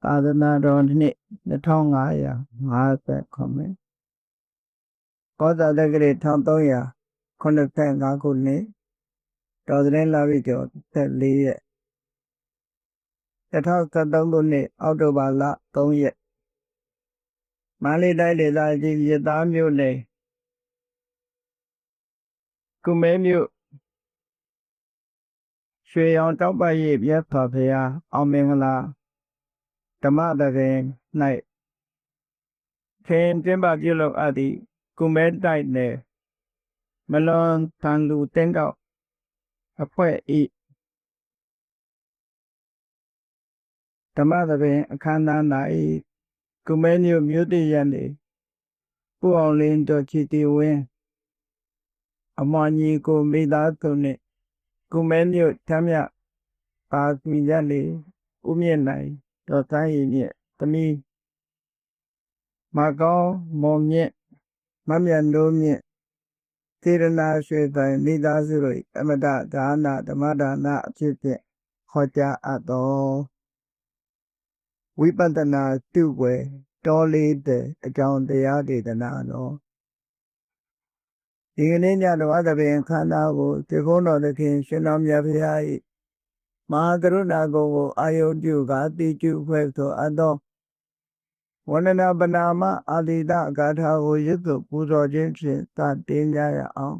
သာသနာတော်နှစ်2550ခုနှစ်ကောဇာတက္ကရာ1385ခုနှစ်တော်သတင်းလာပြီကျော်14ရက်2013ခုနှစ်အောက်တိုဘာလ3ရက်မန္တလေးတိုင်းဒေသကြီးရသားမြို့နယ်ကုမဲမြို့ရွှေရောင်တောက်ပရိပ်မြတ်စွာဘုရားအောင်မင်္ဂလာဓမ္မသဘင်၌ကျင်းပပြုလုပ်အပ်သည့်ကုမဲတိုက်နယ်မလွန်သံလူတင်းကောက်အဖွဲ့၏ဓမ္မသဘင်အခမ်းအနား၌ကုမဲမြို့တည်ရနေပူအောင်လင်းတော်ချီတီဝင်းအမွန်ညီကိုမိသားစုနှင့်ကုမဲမြို့ချမ်းမြပါစီရနေဦးမြင့်နိုင်တော်ဆိုင်ရည်နှင့်သမီးမကောင်းမောင်မြင့်မမြတ်နိုးမြင့်စေရနာရွှေဆိုင်မိသားစုတို့အမတဒါနဓမ္မဒါနအဖြစ်ဖြင့်ဟောကြားအပ်သောဝိပဿနာတုဝေတောလေးတဲ့အကြောင်းတရားဒေသနာတော်ဒီကနေ့ညဓမ္မသဘင်ခန္ဓာကိုတေကုန်းတော်သခင်ရှင်တော်မြတ်ဘုရား၏မဟာကရုဏာကိုအာယုပြုကာတိကျဖွဲ့ဆိုအပ်သောဝန္ဒနာပနာမအာတိတဂါထာကိုရွတ်ဆိုပူဇော်ခြင်းဖြင့်စတင်ကြရအောင်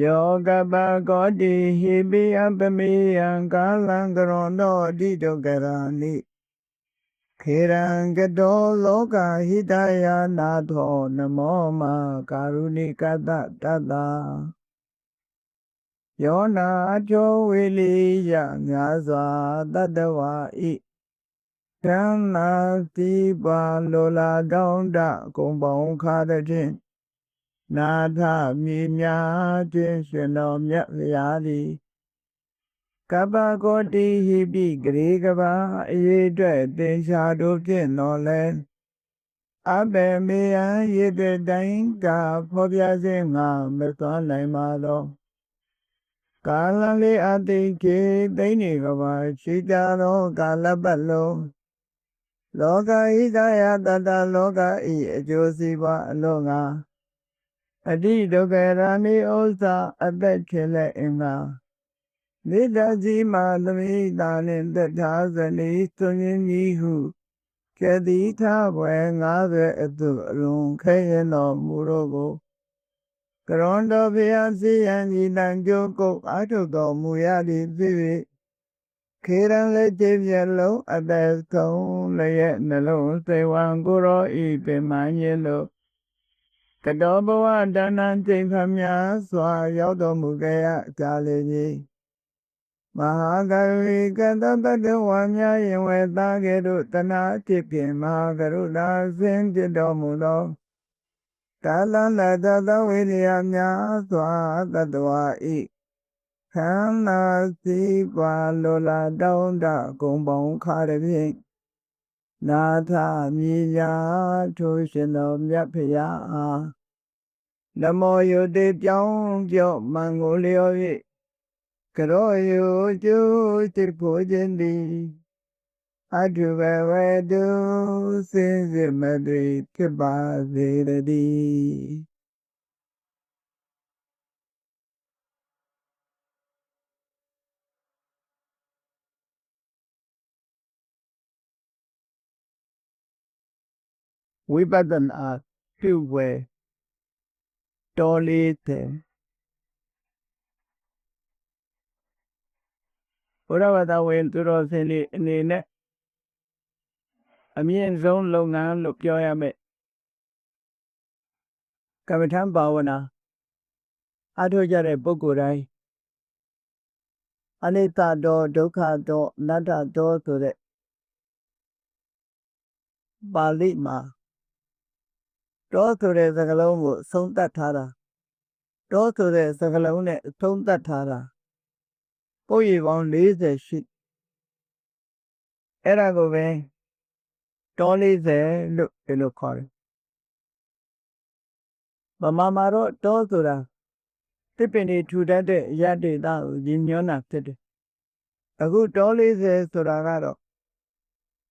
ယောကပကောတိဟိပိအပမေယံကာလံကရွန်တော်အတိတုကရာနိခေရံကတောလောကဟိတယနာသောနမောမကာရုဏိကတတတယောနာအကျော်ဝေလီယမြာစွာတတဝါဤသံနာတိပါလောလာတောင်းတကုံပေါင်းခါတဲ့ဖြင့်နာထမြေများခြင်းရှင်တော်မြတ်ဗျာသည်ကပ္ပကောတိဟိပိဂရေကဘာအရေးအတွက်သင်္ချာတို့ဖြင့်တော်လဲအဘေမေယံရေတဲ့တိုင်းကဖော်ပြခြင်းငါမစွမ်းနိုင်ပါတော့ကာလလေးအသိကေသိနေကဘာရှိကြသောကာလပတ်လုံးလောကဣဒယတတလောကဤအကျိုးစီးပွားအလို့ငါအတိဒုက္ခရာနိဥစ္စာအသက်ချေလက်အင်္ဂါမိတ္တကြီးမှသမိတာနှင့်သက်ထားဇနီးသွင်းင်းကြီးဟုကတိထားဘွယ်90အသူအလွန်ခဲရင်တော်မူတော့ကိုကရွန်တော်ဘုရားစီယံဤတန်ကြိုးကုတ်အားထုတ်တော်မူရသည်ဖြစ်၍ခေရန်လက်ကျပြလုံးအသက်ဆုံးလည်းရဲ့နှလုံးစေဝံကိုရောဤပင်မညင်းလို့ကတောဘဝဒါနံချိန်ဖများစွာရောက်တော်မူခဲ့ရကြလေကြီးမဟာကရုကတတတဝါများရင်ဝဲသားကဲ့သို့တဏှာဖြစ်ဖြင့်မဟာကရုဏာစင်ဖြစ်တော်မူသောကာလလတသဝိရိယများစွာတတဝါဤခန္ဓာစီပါလောလာတောင်းတကုံပေါင်းခါတဲ့ဖြင့်နာထမြေညာထိုရှင်တော်မြတ်ဖရာအားနမောယုတိပြောင်းပြော့မံကိုလျော်၍ကရောယုကျိုးတိဖို့ခြင်းသည်အထုဘဝတုစင်စစ်မသွေဖြစ်ပါစေတည်းဝိပဿနာပြုဝဲတော်လေးတဲ့ဘုရားဘာသာဝင်သူတော်စင်တွေအနေနဲ့အမြင့်ဆုံးလုပ်ငန်းလို့ပြောရမယ်ကမ္မထံဘာဝနာအားထုတ်ကြတဲ့ပုဂ္ဂိုလ်တိုင်းအနိစ္စတောဒုက္ခတောအနတ္တတောဆိုတဲ့ပါဠိမှာတောဆိုတဲ့စကားလုံးကိုသုံးသပ်ထားတာတောဆိုတဲ့စကားလုံးနဲ့သုံးသပ်ထားတာပုဒ်ရေပေါင်း40ရှိအဲ့ဒါကိုပဲတော40လို့ဒီလိုခေါ်တယ်ဗမာမှာတော့တောဆိုတာတစ်ပင်တွေထူတတ်တဲ့ရဒေသကိုရည်ညွှန်းတာဖြစ်တယ်အခုတော40ဆိုတာကတော့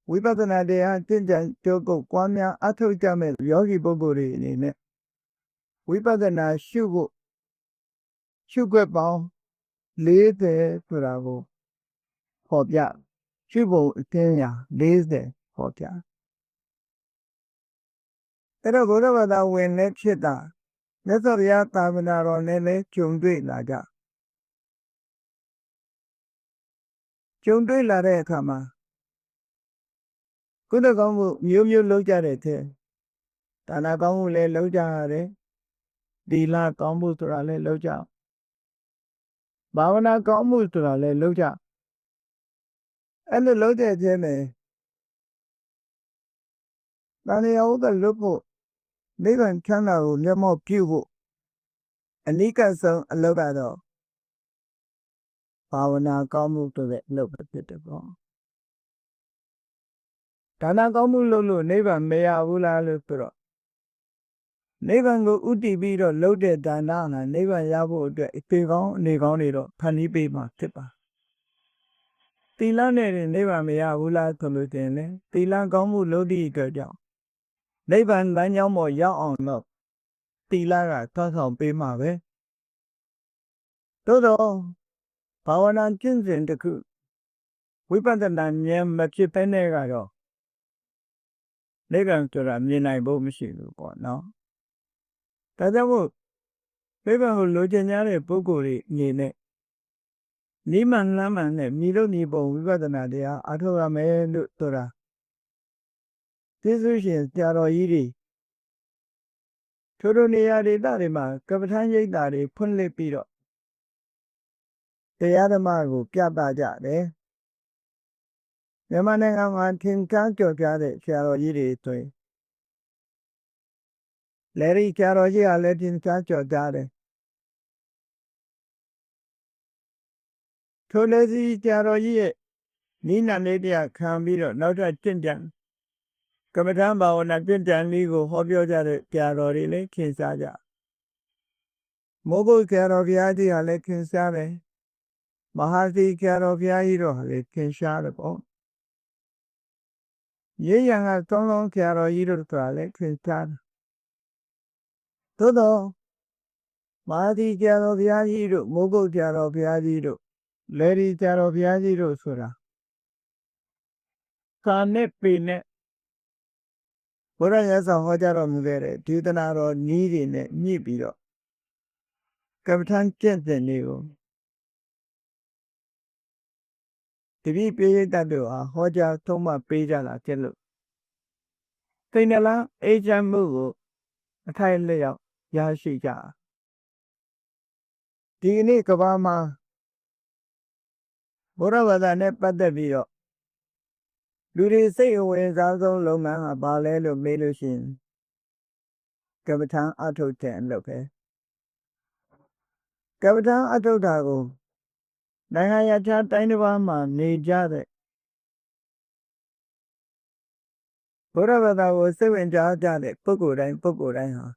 ဝိပဿနာတရားကျင့်ကြံကြိုးကုပ်ပွားများအထောက်ကြမဲ့ယောဂီပုဂ္ဂိုလ်တွေအနေနဲ့ဝိပဿနာရှုဖို့ရှုခွက်ပေါင်း40ဆိုတာကိုဖော်ပြရှုဖို့အသင်းညာ40ဖော်ပြအဲ့တော့ဘုရားဘာသာဝင်လည်းဖြစ်တာမြတ်စွာဘုရားသာသနာတော်နဲ့လည်းကြုံတွေ့လာကြကြုံတွေ့လာတဲ့အခါမှာကုသိုလ်ကောင်းမှုမျိုးမျိုးလုပ်ကြတဲ့ထဲဒါနကောင်းမှုလည်းလုပ်ကြရတယ်သီလကောင်းမှုဆိုတာလည်းလုပ်ကြဘာဝနာကောင်းမှုဆိုတာလည်းလုပ်ကြအဲ့လိုလုပ်တဲ့အထဲမှာတဏှာဥဒ္ဒလွတ်ဖို့နိဗ္ဗာန်ချမ်းသာကိုမျက်မှောက်ပြုဖို့အနိကဆုံးအလုပ်ကတော့ဘာဝနာကောင်းမှုဆိုတဲ့အလုပ်ပဲဖြစ်တယ်ပေါ့ဒါနကောင်းမှုလုပ်လို့နိဗ္ဗာန်မရဘူးလားလို့ဆိုတော့နိဗ္ဗာန်ကိုဥတည်ပြီးတော့လုပ်တဲ့ဒါနဟာနိဗ္ဗာန်ရဖို့အတွက်အပေကောင်းအနေကောင်းတွေတော့ဖန်တီးပေးမှာဖြစ်ပါသီလနဲ့နိဗ္ဗာန်မရဘူးလားဆိုလို့တင်လေသီလကောင်းမှုလုပ်သည့်အတွက်ကြောင့်နိဗ္ဗာန်လမ်းကြောင်းပေါ်ရောက်အောင်တော့သီလကသွမ်းဆောင်ပေးမှာပဲသို့တော့ဘာဝနာကျင့်စဉ်တစ်ခုဝိပဿနာဉာဏ်မဖြစ်ဘဲနဲ့ကတော့နိဗ္ဗာန်ဆိုတာမြင်နိုင်ဖို့မရှိဘူးပေါ့နော်ဒါကြောင့်မို့နိဗ္ဗာန်ကိုလိုချင်ကြတဲ့ပုဂ္ဂိုလ်တွေအနေနဲ့နိမန်လမ်းမှန်နဲ့မြည်လို့ညီပုံဝိပဿနာတရားအထောက်ရမယ်လို့ဆိုတာသိစုရှင်ဆရာတော်ကြီးတွေထိုနေရာဒေသတွေမှာကပ္ပဋ္ဌာန်းရိပ်သာတွေဖွင့်လှစ်ပြီးတော့တရားဓမ္မကိုပြသကြတယ်မြန်မာနိုင်ငံမှာထင်ရှားကြော်ကြားတဲ့ဆရာတော်ကြီးတွေဆိုရင်လေရီဆရာတော်ကြီးကလည်းထင်ရှားကြော်ကြားတယ်ထိုလည်းစီဆရာတော်ကြီးရဲ့နိနာလေးတရားခံပြီးတော့နောက်ထပ်ကျင့်ကြံကမ္မဋ္ဌာန်းဘာဝနာကျင့်ကြံလေးကိုဟောပြောကြတဲ့ဆရာတော်တွေလည်းထင်ရှားကြမိုးကုတ်ဆရာတော်ဘုရားကြီးကလည်းထင်ရှားတယ်မဟာသီဆရာတော်ဘုရားကြီးတော့လည်းထင်ရှားတယ်ပေါ့ရေရံကသုံးလုံးဆရာတော်ကြီးတို့ဆိုတာလည်းထင်ရှားတယ်သို့တော့မဟာသီဆရာတော်ဘုရားကြီးတို့မိုးကုတ်ဆရာတော်ဘုရားကြီးတို့လေရီဆရာတော်ဘုရားကြီးတို့ဆိုတာကာနဲ့ပေနဲ့ဘုရားရဆောင်ဟောကြားတော်မူခဲ့တဲ့ဒေသနာတော်နည်းတွေနဲ့ညှိပြီးတော့ကမ္မဋ္ဌာန်းကျင့်စဉ်တွေကိုတပည့်ပိဋကတ်တို့ဟာဟောကြားသုံးမှပေးကြတာဖြစ်လို့သိဏလန်းအေဂျင့်မှုကိုအထိုက်လျောက်ရရှိကြဒီနေ့ကဘာမှာဘုရားဘာသာနဲ့ပတ်သက်ပြီးတော့လူတွေစိတ်အဝင်စားဆုံးလုပ်ငန်းဟာဘာလဲလို့မေးလို့ရှိရင်ကမ္မဋ္ဌာန်းအထုတ်တဲ့အလုပ်ပဲကမ္မဋ္ဌာန်းအထုတ်တာကိုနိုင်ငံရခြားတိုင်းတစ်ပါးမှာနေကြတဲ့ဘုရားဘာသာကိုစိတ်ဝင်စားကြတဲ့ပုဂ္ဂိုလ်တိုင်းဟာ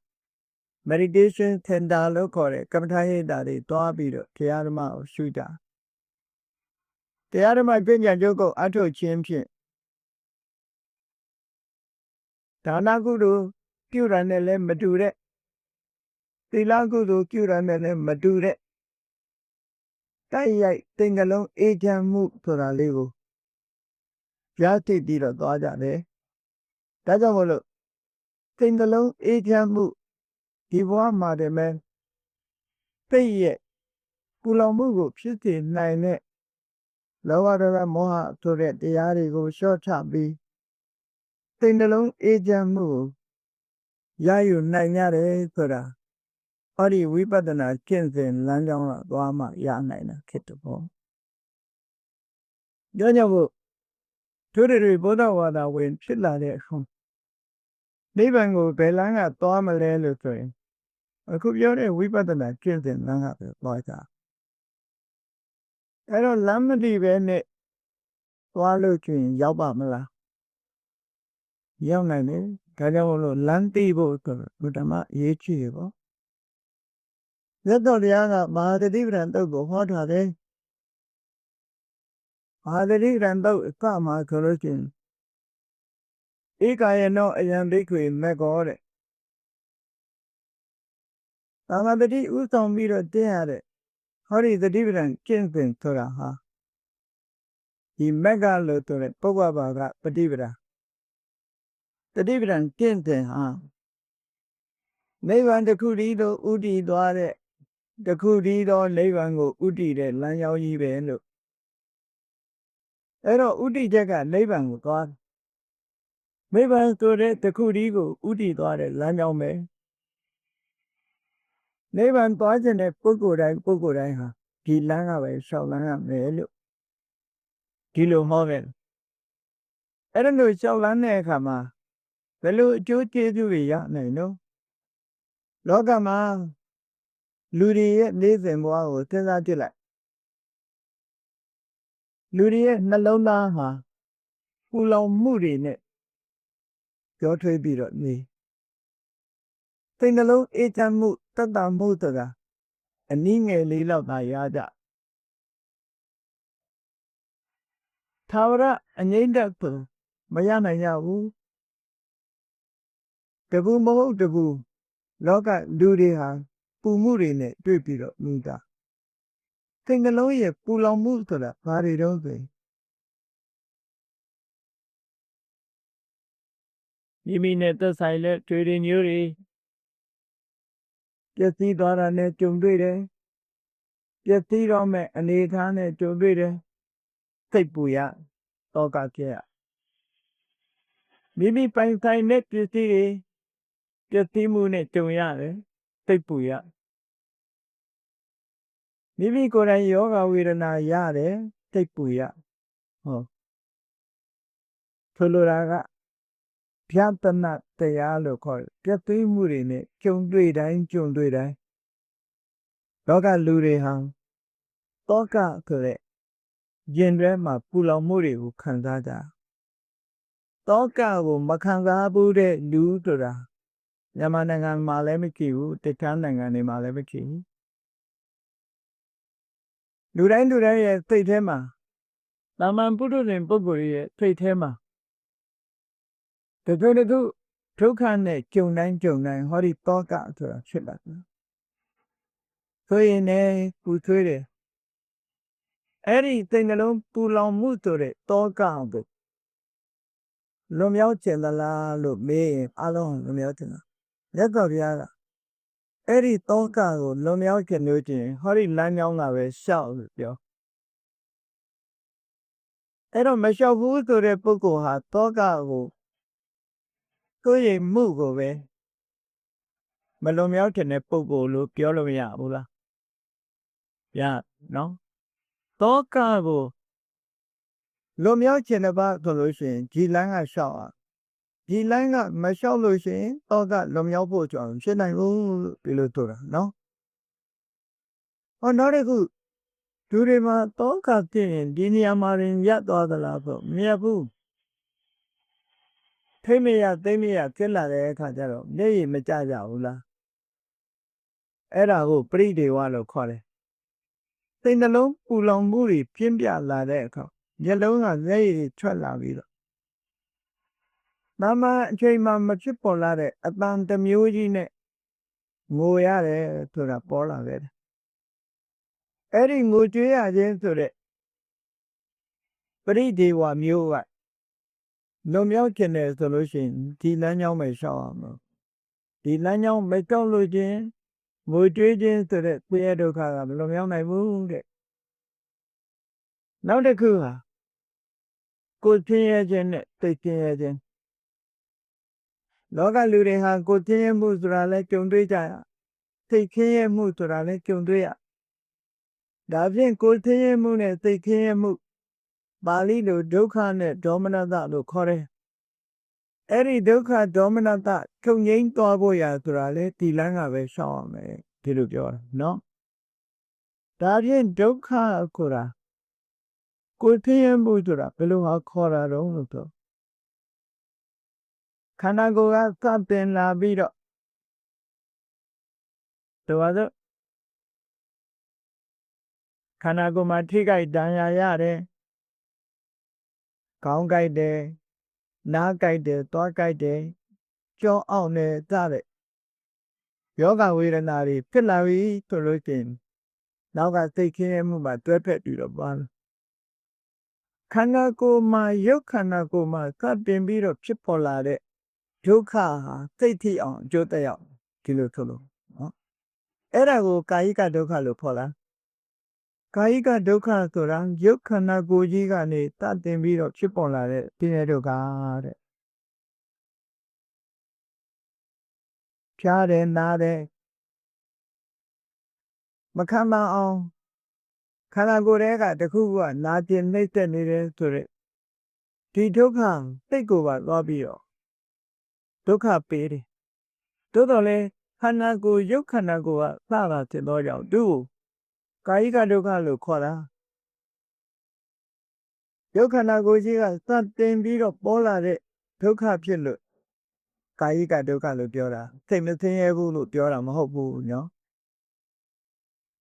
meditation center လို့ခေါ်တဲ့ကမ္မဋ္ဌာန်းရိပ်သာတွေတွားပြီးတော့တရားဓမ္မကိုရှုကြတရားဓမ္မပြညာကျုပ်ကိုအထုတ်ခြင်းဖြင့်ဒါနကုသိုလ်ပြုရတဲ့လည်းမတူတဲ့သီလကုသိုလ်ပြုရတဲ့လည်းမတူတဲ့တိုက်ရိုက်သင်္ကလုံးအေးချမ်းမှုဆိုတာလေးကိုပြားသိပြီးတော့သွားကြတယ်ဒါကြောင့်မို့လို့သင်္ကလုံးအေးချမ်းမှုဒီဘဝမှာတည်းမဲ့သိရဲ့ပူလောင်မှုကိုဖြစ်စေနိုင်တဲ့လောဘဒေါသမောဟဆိုတဲ့တရားတွေကိုလျှော့ချပြီးစိတ်နှလုံးအေးချမ်းမှုကိုရယူနိုင်ရတယ်ဆိုတာဟောဒီဝိပဿနာကျင့်စဉ်လမ်းကြောင်းကသွားမှရနိုင်တာဖြစ်တယ်ပေါ့ကြောင့်မို့တို့တွေဘုရားဝါဒဝင်ဖြစ်လာတဲ့အခါနိဗ္ဗာန်ကိုဘယ်လမ်းကသွားမလဲလို့ဆိုရင်အခုပြောတဲ့ဝိပဿနာကျင့်စဉ်လမ်းကပဲသွားကြအဲ့တော့လမ်းမတိပဲနဲ့သွားလို့ကျင်ရောက်ပါမလားရောက်နိုင်တယ်ဒါကြောင့်မို့လို့လမ်းတိဖို့ဆိုဘုဒ္ဓမအရေးကြီးရပေါ့ရသော်တရားကမဟာသတိပဋ္ဌာန်တုတ်ကိုဟောထားတယ်မဟာသတိပဋ္ဌာန်တုတ်အကမှာဆိုလို့ကျင် Ekayano ayan bikwe megore. Tamadati usam biro teare. Hori the dividend kinsin tora ha. He megalo to it, Pogabaga, Padivida. The dividend kinsin ha. Nevan the Kurido Udi Dware. The Kurido Levango Udi de Lanyao Yibeno. Ero Udi Jaga Levan God. Mevan to the Kurigo Udi Dware Lanyao me. Nevan Poison a Pogorai ha. Kilanga way, Shalanga me. Kilo Hoven. I don't know, Shalane Kama. The Lu Juti ya, no. Logama Ludi lives in Wow, Tezatilla. Ludi Nalona ha. Pulau Moody net. Your trade beat at me. Think alone, 8 and moot, Tata Motaga. And Ning a lila by Yada. Tawara and Yendapur. Mayana Yawu. The boo mo the boo. Loga Ludi ha. Pumuri net, Drippy Muda. Think alone, ye Pulau Mutaga, Pari don't they? You mean at the silent trading Yuri? Just see Dora net Jumbre. Just see Rome and Ethan Jumbre. Take Buya. Toga Kia. Maybe by time net you see. Just see Moon at Jumya. Take Buya. Maybe go to yoga with an ayade. Take Buya. Oh. Toluraga. Piantana Tayalo call. Just see Moon in it. Jumbre Jumbre. Toga Lure Hang. Toga correct. Genre ma Pulau Muri who can that. Toga will Makanga Bude Ludura. Yamanangan Malemiki, the Tanangan in Malemiki. Duran, take hema. Laman put it in Buguri, take hema. The 22 Tokan, Jonan, Hori Toga to a chipper. So in a Puture. Anything alone, Pulau Mutore, Toga. Lomiaucella, look me, alone, Lomiautina. Let go Yara. Eddie Toga, Lomiaucan Nutin, Hori Lanyanga, shout, yo. I don't measure who to the Poco ha, Toga. Go ye move away. Malomia can a Pogo look, Yolovia, Bula. Ya, no? Toga. Lomia can about solution, Gilanga shower. Gilanga, my solution, Toga, Lomia Pocho, should I rule below Tora, no? Oh, not a good. Turima Toga thing, Dinia Marin Yat or the labo, Miabu. Temia, Killa de Cajaro, Nay, Metaja Ula. Era who pretty while call it. Think alone, Pulong Muri, Pimbia la deco. Yellow and they trella vida. Mama, Jama Machipolare, about the Muine. Moyare to the Pola red. Eddie Mutia again to the pretty one mule. No milking solution, Tilano may show. Tilano may call again. Mutuian to the Piero Calam, Lomiana wounded. Now the Kua. Good thing agent, taking agent. Loga Lurehan, good thing Musrale, Kundria. Taking a Muturale, Kundria. Davian, good thing moon, taking a moot. Bali do Dokan, Domina that look corre. Eddie Doka Domina that, Kung Toboya, Turale, Tilanga, Shaw, me, Tilugor, no? Davian Doka Kura. Good thing Mutura, below Cora Ronoto. Kanagoga something la vida. The other Kanago Matiga Danya Yare. Kaungai de နားကြိုက်တယ်သွားကြိုက်တယ်ကြောအောင်တယ်စတဲ့ယောဂဝေဒနာတွေဖြစ်လာပြီဆိုလို့ရှိရင်နောက်ကစိတ်ခင်းရဲမှုမှာတွဲဖက်ပြီးတော့ပါခန္ဓာကိုယ်မှာရုပ်ခန္ဓာကိုယ်မှာစတင်ပြီးတော့ဖြစ်ပေါ်လာတဲ့ဒုက္ခဟာစိတ်ထိအောင်အကျိုးသက်ရောက်ဒီလိုဆိုလို့နော်အဲ့ဒါကိုကာယကဒုက္ခလို့ခေါ်လားကာယကဒုက္ခဆိုတာရုပ်ခန္ဓာကိုယ်ကြီးကနေစတင်ပြီးတော့ဖြစ်ပေါ်လာတဲ့ဆင်းရဲဒုက္ခတဲ့ဖြားတယ်နားတယ်မခံမအောင်ခန္ဓာကိုယ်ထဲကတခုခုကနာကျင်နှိမ့်သက်နေတယ်ဆိုတဲ့ဒီဒုက္ခစိတ်ကိုပါသွားပြီးတော့ဒုက္ခပေးတယ်သို့တော်လည်းခန္ဓာကိုယ်ရုပ်ခန္ဓာကိုယ်ကစတာဖြစ်သောကြောင့်သူ့ကိုကာယကဒုက္ခလို့ခေါ်တာရုပ်ခန္ဓာကိုယ်ကြီးကစတင်ပြီးတော့ပေါ်လာတဲ့ဒုက္ခဖြစ်လို့ကာယကဒုက္ခလို့ပြောတာစိတ်မဆင်းရဲဘူးလို့ပြောတာမဟုတ်ဘူးနော်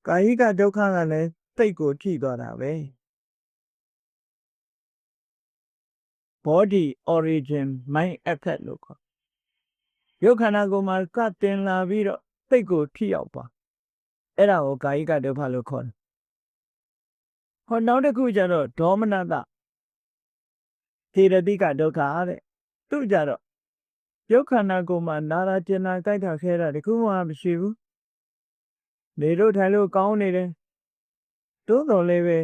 ကာယကဒုက္ခကလည်းစိတ်ကိုထိသွားတာပဲ body origin mind effect လို့ခေါ်ရုပ်ခန္ဓာကိုယ်မှာစတင်လာပြီးတော့စိတ်ကိုထိရောက်ပါအဲ့ဒါကိုကာယကဒုက္ခလို့ခေါ်တယ်ဟောနောက်တစ်ခုကျတော့ဒေါမနတသေရတိကဒုက္ခတဲ့သူကြတော့ရုပ်ခန္ဓာကိုယ်မှာနာရာကျင်နာကြိုက်တာခဲတာတခုမှမရှိဘူးနေလို့ထိုင်လို့ကောင်းနေတယ်တိုးတော်လည်းပဲ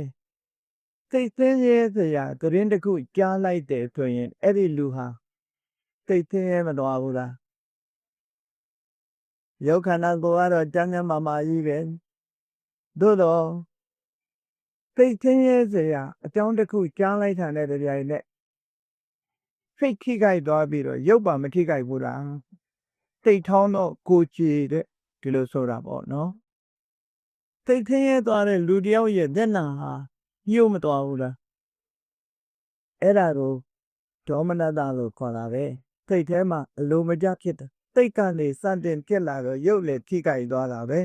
စိတ်ဆင်းရဲစရာသတင်းတစ်ခုကြားလိုက်တယ်ဆိုရင်အဲ့ဒီလူဟာစိတ်ဆင်းရဲမသွားဘူးလားရုပ်ခန္ဓာကိုယ်ကတော့ကျမ်းမာမာကြီးပဲသို့တော့စိတ်ဆင်းရဲစရာအကြောင်းတစ်ခုကြားလိုက်တာနဲ့တပြိုင်နက်စိတ်ထိခိုက်သွားပြီးတော့ရုပ်ပါမထိခိုက်ဘူးလားစိတ်ထောင်းတော့ကိုကြည်တဲ့ဒီလိုဆိုတာပေါ့နော်စိတ်ဆင်းရဲသွားတဲ့လူတယောက်ရဲ့မျက်နှာဟာညှို့မသွားဘူးလားအဲ့ဒါကိုဒေါမနတလို့ခေါ်တာပဲစိတ်ထဲမှာအလိုမကျဖြစ်တယ်စိတ်ကနေစတင်ဖြစ်လာတော့ရုပ်လည်းထိခိုက်သွားတာပဲ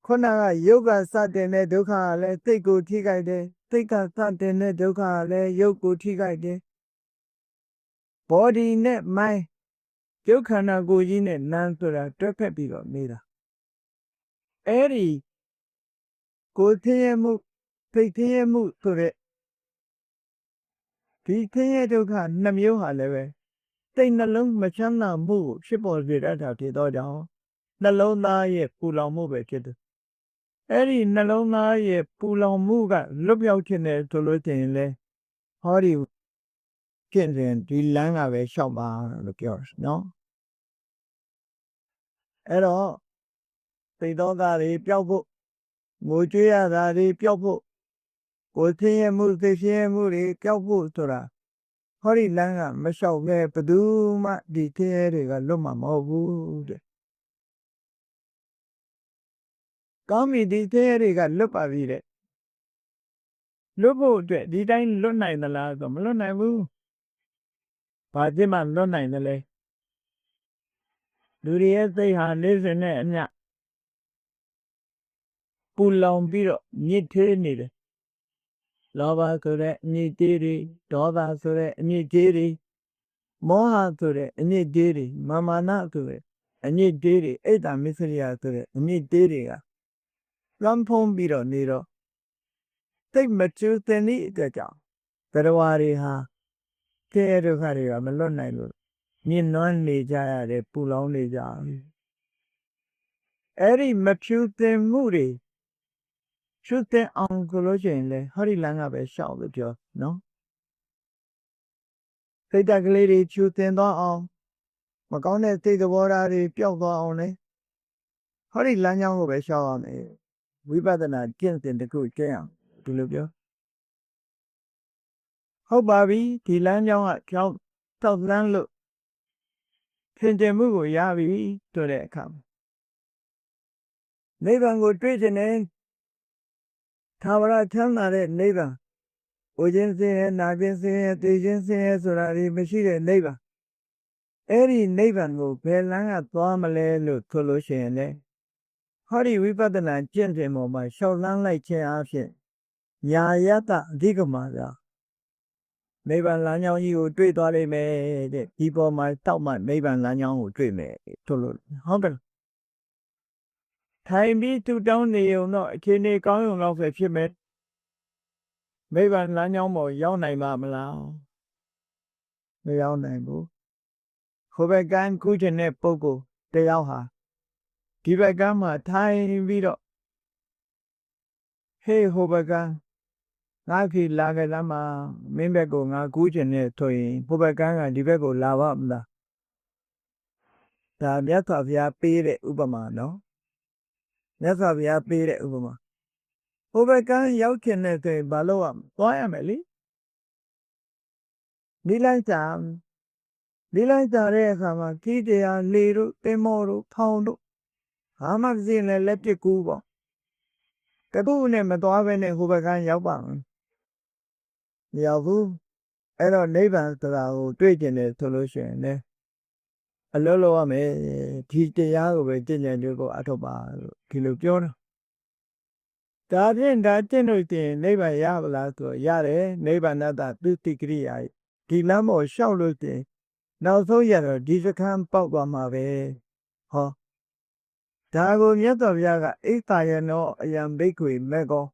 ခုနကရုပ်ကစတင်တဲ့ဒုက္ခကလည်းစိတ်ကိုထိခိုက်တယ်စိတ်ကစတင်တဲ့ဒုက္ခကလည်းရုပ်ကိုထိခိုက်တယ် body နဲ့ mind ရုပ်ခန္ဓာကိုယ်ကြီးနဲ့နာမ်ဆိုတာတွဲဖက်ပြီးတော့နေတာအဲ့ဒီကိုယ်ဆင်းရဲမှုစိတ်ဆင်းရဲမှုဆိုတဲ့ဒီဆင်းရဲဒုက္ခနှစ်မျိုးဟာလည်းပဲစိတ်နှလုံးမချမ်းသာမှုကိုဖြစ်ပေါ်စေတတ်တာဖြစ်သောကြောင့်နှလုံးသားရဲ့ပူလောင်မှုပဲဖြစ်တယ်အဲ့ဒီနှလုံးသားရဲ့ပူလောင်မှုကလွတ်မြောက်ခြင်းနဲ့ဆိုလို့ရှိရင်လေဟောဒီဖြစ်ရင်ဒီလမ်းကပဲရှောက်ပါလို့ပြောတယ်နော်အဲ့တော့စိတ်သောကတွေပျောက်ဖို့ငိုကြွေးရတာတွေပျောက်ဖို့ကိုယ်ဆင်းရဲမှုသိဆင်းရဲမှုတွေပျောက်ဖို့ဆိုတာဟောဒီလမ်းကမလျှောက်ပဲဘယ်သူမှဒီဆင်းရဲတွေကလွတ်မှာမဟုတ်ဘူးတဲ့ကောင်းပြီဒီဆင်းရဲတွေကလွတ်ပါပြီတဲ့လွတ်ဖို့အတွက်ဒီတိုင်းလွတ်နိုင်သလားဆိုမလွတ်နိုင်ဘူးဘာဖြစ်မှလွတ်နိုင်တယ်လဲလူတွေရဲ့စိတ်ဟာနေ့စဉ်နဲ့အမျှပူလောင်ပြီးတော့ညစ်ထေးနေတယ်လောဘဆိုတဲ့အညစ်အကြေးတွေဒေါသဆိုတဲ့အညစ်အကြေးတွေမောဟဆိုတဲ့အညစ်အကြေးတွေမာနဆိုတဲ့အညစ်အကြေးတွေအိတ်တမစ္စရိယဆိုတဲ့အညစ်အကြေးတွေကလွမ်းဖုံးပြီးတော့နေတော့စိတ်မကျူးသင်သည့်အတွက်ကြောင့်တရားတွေဟာဆင်းရဲဒုက္ခတွေကမလွတ်နိုင်လို့ညှဉ်းနှွမ်းနေကြရတယ်ပူလောင်နေကြအဲ့ဒီမဖြူသင်မှုတွေဖြူသင်အောင်ဆိုလို့ရှိရင်လေဟောဒီလမ်းကပဲရှောက်လို့ပြောနော်စိတ်ဓာတ်ကလေးတွေဖြူသင်သွားအောင်မကောင်းတဲ့စိတ်သဘောထားတွေပျောက်သွားအောင်လေဟောဒီလမ်းကြောင်းကိုပဲရှောက်ရမယ်ဝိပဿနာကျင့်စဉ်တစ်ခုကျင့်အောင်ဒီလိုပြောဟုတ်ပါပြီဒီလမ်းကြောင်းကကြောက်တောက်လန်းလို့ထင်ကြမှုကိုရပြီဆိုတဲ့အခါနိဗ္ဗာန်ကိုတွေ့ခြင်းနဲ့သာဝရချမ်းသာတဲ့နိဗ္ဗာန်ကိုခြင်းစင်ရဲ့နာခြင်းစင်ရဲ့သိခြင်းစင်ရဲ့ဆိုတာဒီမရှိတဲ့နိဗ္ဗာန်အဲ့ဒီနိဗ္ဗာန်ကိုဘယ်လမ်းကသွားမလဲလို့ဆိုလို့ရှိရင်လေဟောဒီဝိပဿနာကျင့်စဉ်ပေါ်မှာရှောက်လန်းလိုက်ခြင်းအဖြစ်ညာယတအဓိကမှာက နိဗ္ဗာန်လမ်းကြောင်းကြီးကိုတွေ့သွားလိမ့်မယ်တဲ့ဒီပေါ်မှာတောက်မှနိဗ္ဗာန်လမ်းကြောင်းကိုတွေ့မယ်ဆိုလို့ဟုတ်တယ်ထိုင်ပြီးတူတောင်းနေုံတော့အခြေအနေကောင်းုံတော့ပဲဖြစ်မယ်နိဗ္ဗာန်လမ်းကြောင်းပေါ်ရောက်နိုင်ပါမလားမရောက်နိုင်ဘူးဟိုဘက်ကန်းကူးခြင်းတဲ့ပုဂ္ဂိုလ်တယောက်ဟာဒီဘက်ကန်းမှာထိုင်ပြီးတော့ဟေးဟိုဘက်ကန်းငါဖြီလာကြလားမှာမင်းဘက်ကိုငါကူးခြင်းနဲ့ဆိုရင်ဟိုဘက်ကန်းကဒီဘက်ကိုလာပါမလားဒါမြတ်စွာဘုရားပေးတဲ့ဥပမာနော်မြတ်စွာဘုရားပေးတဲ့ဥပမာဟိုဘက်ကန်းရောက်ခြင်းနဲ့ဆိုရင်ဘာလို့ရသွားရမယ်လေဒီလိုက်စာတဲ့အခါမှာခီးတရားလေတို့တင်မောတို့ဖောင်တို့ဘာမှမသိနဲ့လက်ပစ်ကူးပေါ့တခုနဲ့မသွားဘဲနဲ့ဟိုဘက်ကန်းရောက်ပါမယ်မရောက်ဘူးအဲ့တော့နိဗ္ဗာန်ဆိုတာကိုတွေ့ကျင်တယ်ဆိုလို့ရှိရင်လည်းအလုံးလုံးရမယ်ဒီတရားကိုပဲကျင့်ကြံလို့ကိုအထောက်ပါလို့ဒီလိုပြောတာဒါဖြင့်ဒါကျင့်လို့တင်နိဗ္ဗာန်ရပါလားဆိုရတယ်နိဗ္ဗာန်တသုတိကရိယာဒီလမ်းပေါ်လျှောက်လို့တင်နောက်ဆုံးရတော့ဒီစခန်းပေါက်သွားမှာပဲဟောဒါကိုမြတ်စွာဘုရားကအိတာယနောအယံဘိက္ခွေမဲ့ကော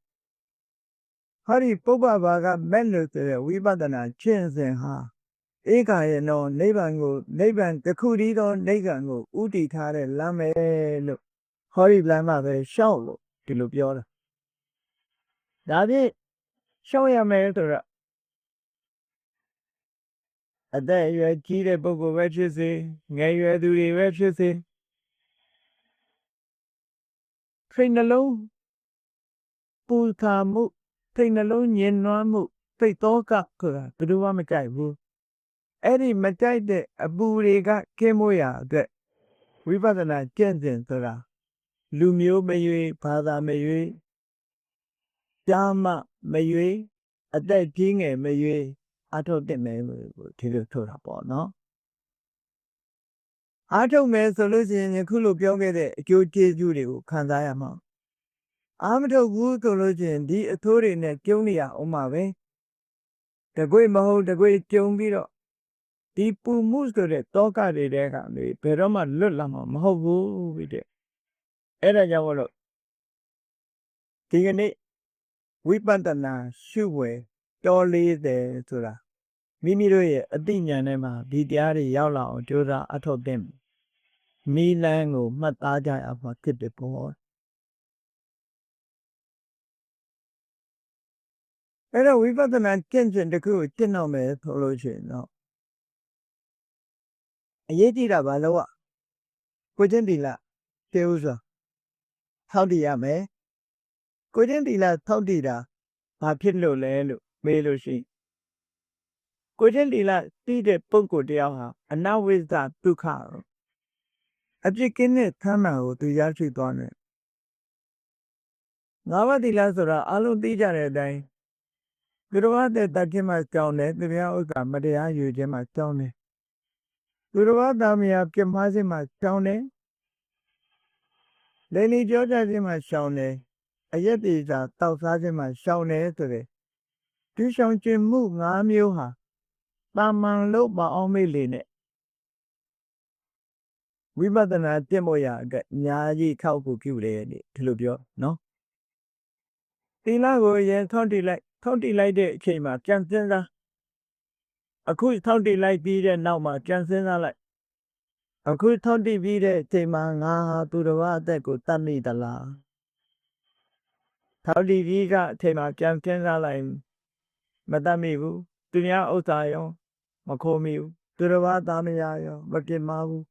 ဟာဒီပုပ္ပဘာကမဲ့လို့ဆိုတဲ့ဝိပဿနာကျင့်စဉ်ဟာဧကယနောနိဗ္ဗာန်တစ်ခုတည်းသောနိဗ္ဗာန်ကိုဥတည်ထားတဲ့လမ်းပဲလို့ဟောဒီလမ်းမှာပဲရှောက်လို့ဒီလိုပြောတာဒါဖြင့်ရှောက်ရမယ်ဆိုတော့အသက်အရွယ်ကြီးတဲ့ပုဂ္ဂိုလ်ပဲဖြစ်စေငယ်ရွယ်သူတွေပဲဖြစ်စေစိတ်နှလုံးပူခါမှုစိတ်နှလုံးညင်နွမ်းမှုစိတ်သောကဆိုတာဘယ်သူမှမကြိုက်ဘူးအဲ့ဒီမကြိုက်တဲ့အပူတွေကကင်းမိုးရအတွက်ဝိပဿနာကျင့်စဉ်ဆိုတာလူမျိုးမရွေးဘာသာမရွေးကြားမမရွေးအသက်ကြီးငယ်မရွေးအားထုတ်တဲ့မယ်လို့ဒီလိုဆိုတာပေါ့နော်အားထုတ်မယ်ဆိုလို့ရှိရင်ခုလိုပြောခဲ့တဲ့အကျိုးကျေးဇူးတွေကိုခံစားရမှာအားမထုတ်ဘူးဆိုလို့ရှိရင်ဒီအဆိုးတွေနဲ့ကျုံနေရအောင်ပါပဲတကွေ့မဟုတ်တကွေ့ကျုံပြီးတော့ဒီပူမှုဆိုတဲ့တောကတွေတဲကဘယ်တော့မှလွတ်လာမှာမဟုတ်ဘူးပြီးတဲ့အဲ့ဒါကြောင့်မလို့ဒီကနေ့ဝိပဿနာရှုွယ်တော်40ဆိုတာမိမိတို့ရဲ့အသိဉာဏ်ထဲမှာဒီတရားတွေရောက်လာအောင်ကြိုးစားအထောက်တင်မိလန်းကိုမှတ်သားကြရမှာဖြစ်တယ်ပေါ့အဲ့တော့ဝိပဿနာကျင့်စဉ်တစ်ခုကိုကျင့်တော့မယ်ဆိုလို့ရှိရင်တော့အရေးကြီးတာဘာလို့ကိုချင်းတီလာတေဥစွာထောက်တည်ရမယ်ကိုချင်းတီလာထောက်တည်တာဘာဖြစ်လို့လဲလို့မေးလို့ရှိရင်ကိုချင်းတီလာသိတဲ့ပုံကိုတရားဟာအနဝိဇ္ဇဒုက္ခအပြစ်ကင်းတဲ့သမ်းမှန်ကိုသူရရှိသွားတယ်ငါးပါးတီလာဆိုတာအလုံးသိကြတဲ့အတိုင်းသူတော်ဘာတဲ့တတ်ခြင်းမှကြောင်းတယ်သူများဥစ္စာမတရားယူခြင်းမှကြောင်းတယ်သူတော်ဘာသားမယားပြမခြင်းမှကြောင်းတယ်လိန်လီကြောကြခြင်းမှရှောင်းတယ်အယက်တေစာတောက်စားခြင်းမှရှောင်းတယ်ဆိုတဲ့ဒီရှောင်းခြင်းမှု၅မျိုးဟာတာမန်လို့မအောင်မေ့လေနဲ့ဝိပဿနာကျင့်ဖို့ရအတွက်အများကြီးထောက်ကူပြုတယ်ဒီလိုပြောနော်သီလကိုရင်ထောက်တည်လိုက်တဲ့အချိန်မှာပြန်စဉ်းစားအခုထောက်တည်လိုက်ပြီးတဲ့နောက်မှာပြန်စဉ်းစားလိုက်အခုထောက်တည်ပြီးတဲ့အချိန်မှာငါဟာသူတော်ဘာအသက်ကိုတတ်မိသလားထောက်တည်ပြီးကအချိန်မှာပြန်စဉ်းစားလိုက်မတတ်မိဘူးသူများဥစ္စာရောမခိုးမိဘူးသူတော်ဘာသားမယားရောမပြစ်မှားဘူး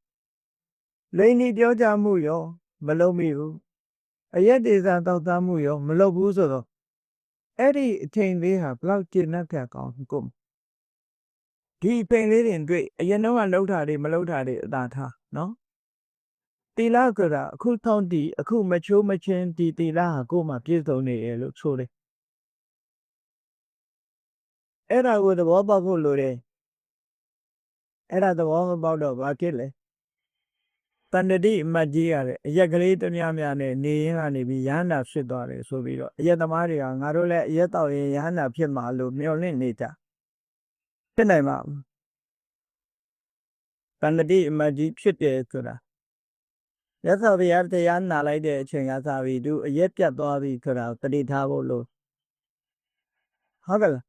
လိန်ဒီပြောကြမှုရောမလုံးမိဘူးအယက်ဒေသတောက်သားမှုရောမလုပ်ဘူးဆိုတော့အဲ့ဒီအချိန်လေးဟာဘလောက်ကျဉ်းနှက်ခဲ့ကောင်းကိုဒီအချိန်လေးတွေတွေ့အရင်တော့ကလှုပ်တာတွေမလှုပ်တာတွေအသာထားနော်တီလာဆိုတာအခုထောင်းတီအခုမချိုးမချင်းဒီတီလာဟာကိုယ်မှပြည့်စုံနေရလို့ဆိုတယ်အဲ့ဒါကိုသဘောပေါက်ဖို့လိုတယ်အဲ့ဒါသဘောမပေါက်တော့ဘာဖြစ်လဲတန်တတိအမတ်ကြီးရတယ်အရက်ကလေးတများများနဲ့နေရင်းကနေပြီးရဟန္တာဖြစ်သွားတယ်ဆိုပြီးတော့အရက်သမားတွေကငါတို့လည်းအရက်တောက်ရင်ရဟန္တာဖြစ်မှာလို့မျှော်လင့်နေကြ ဖြစ်နိုင်ပါဘူးတဏ္ဍိအမတ်ကြီးဖြစ်တယ်ဆိုတာရသော်ဘုရားတရားနာလိုက်တဲ့အချိန်ကစပြီးသူအရက်ပြတ်သွားပြီဆိုတာကိုတတိထားဖို့လို့ဟုတ်ကဲ့လား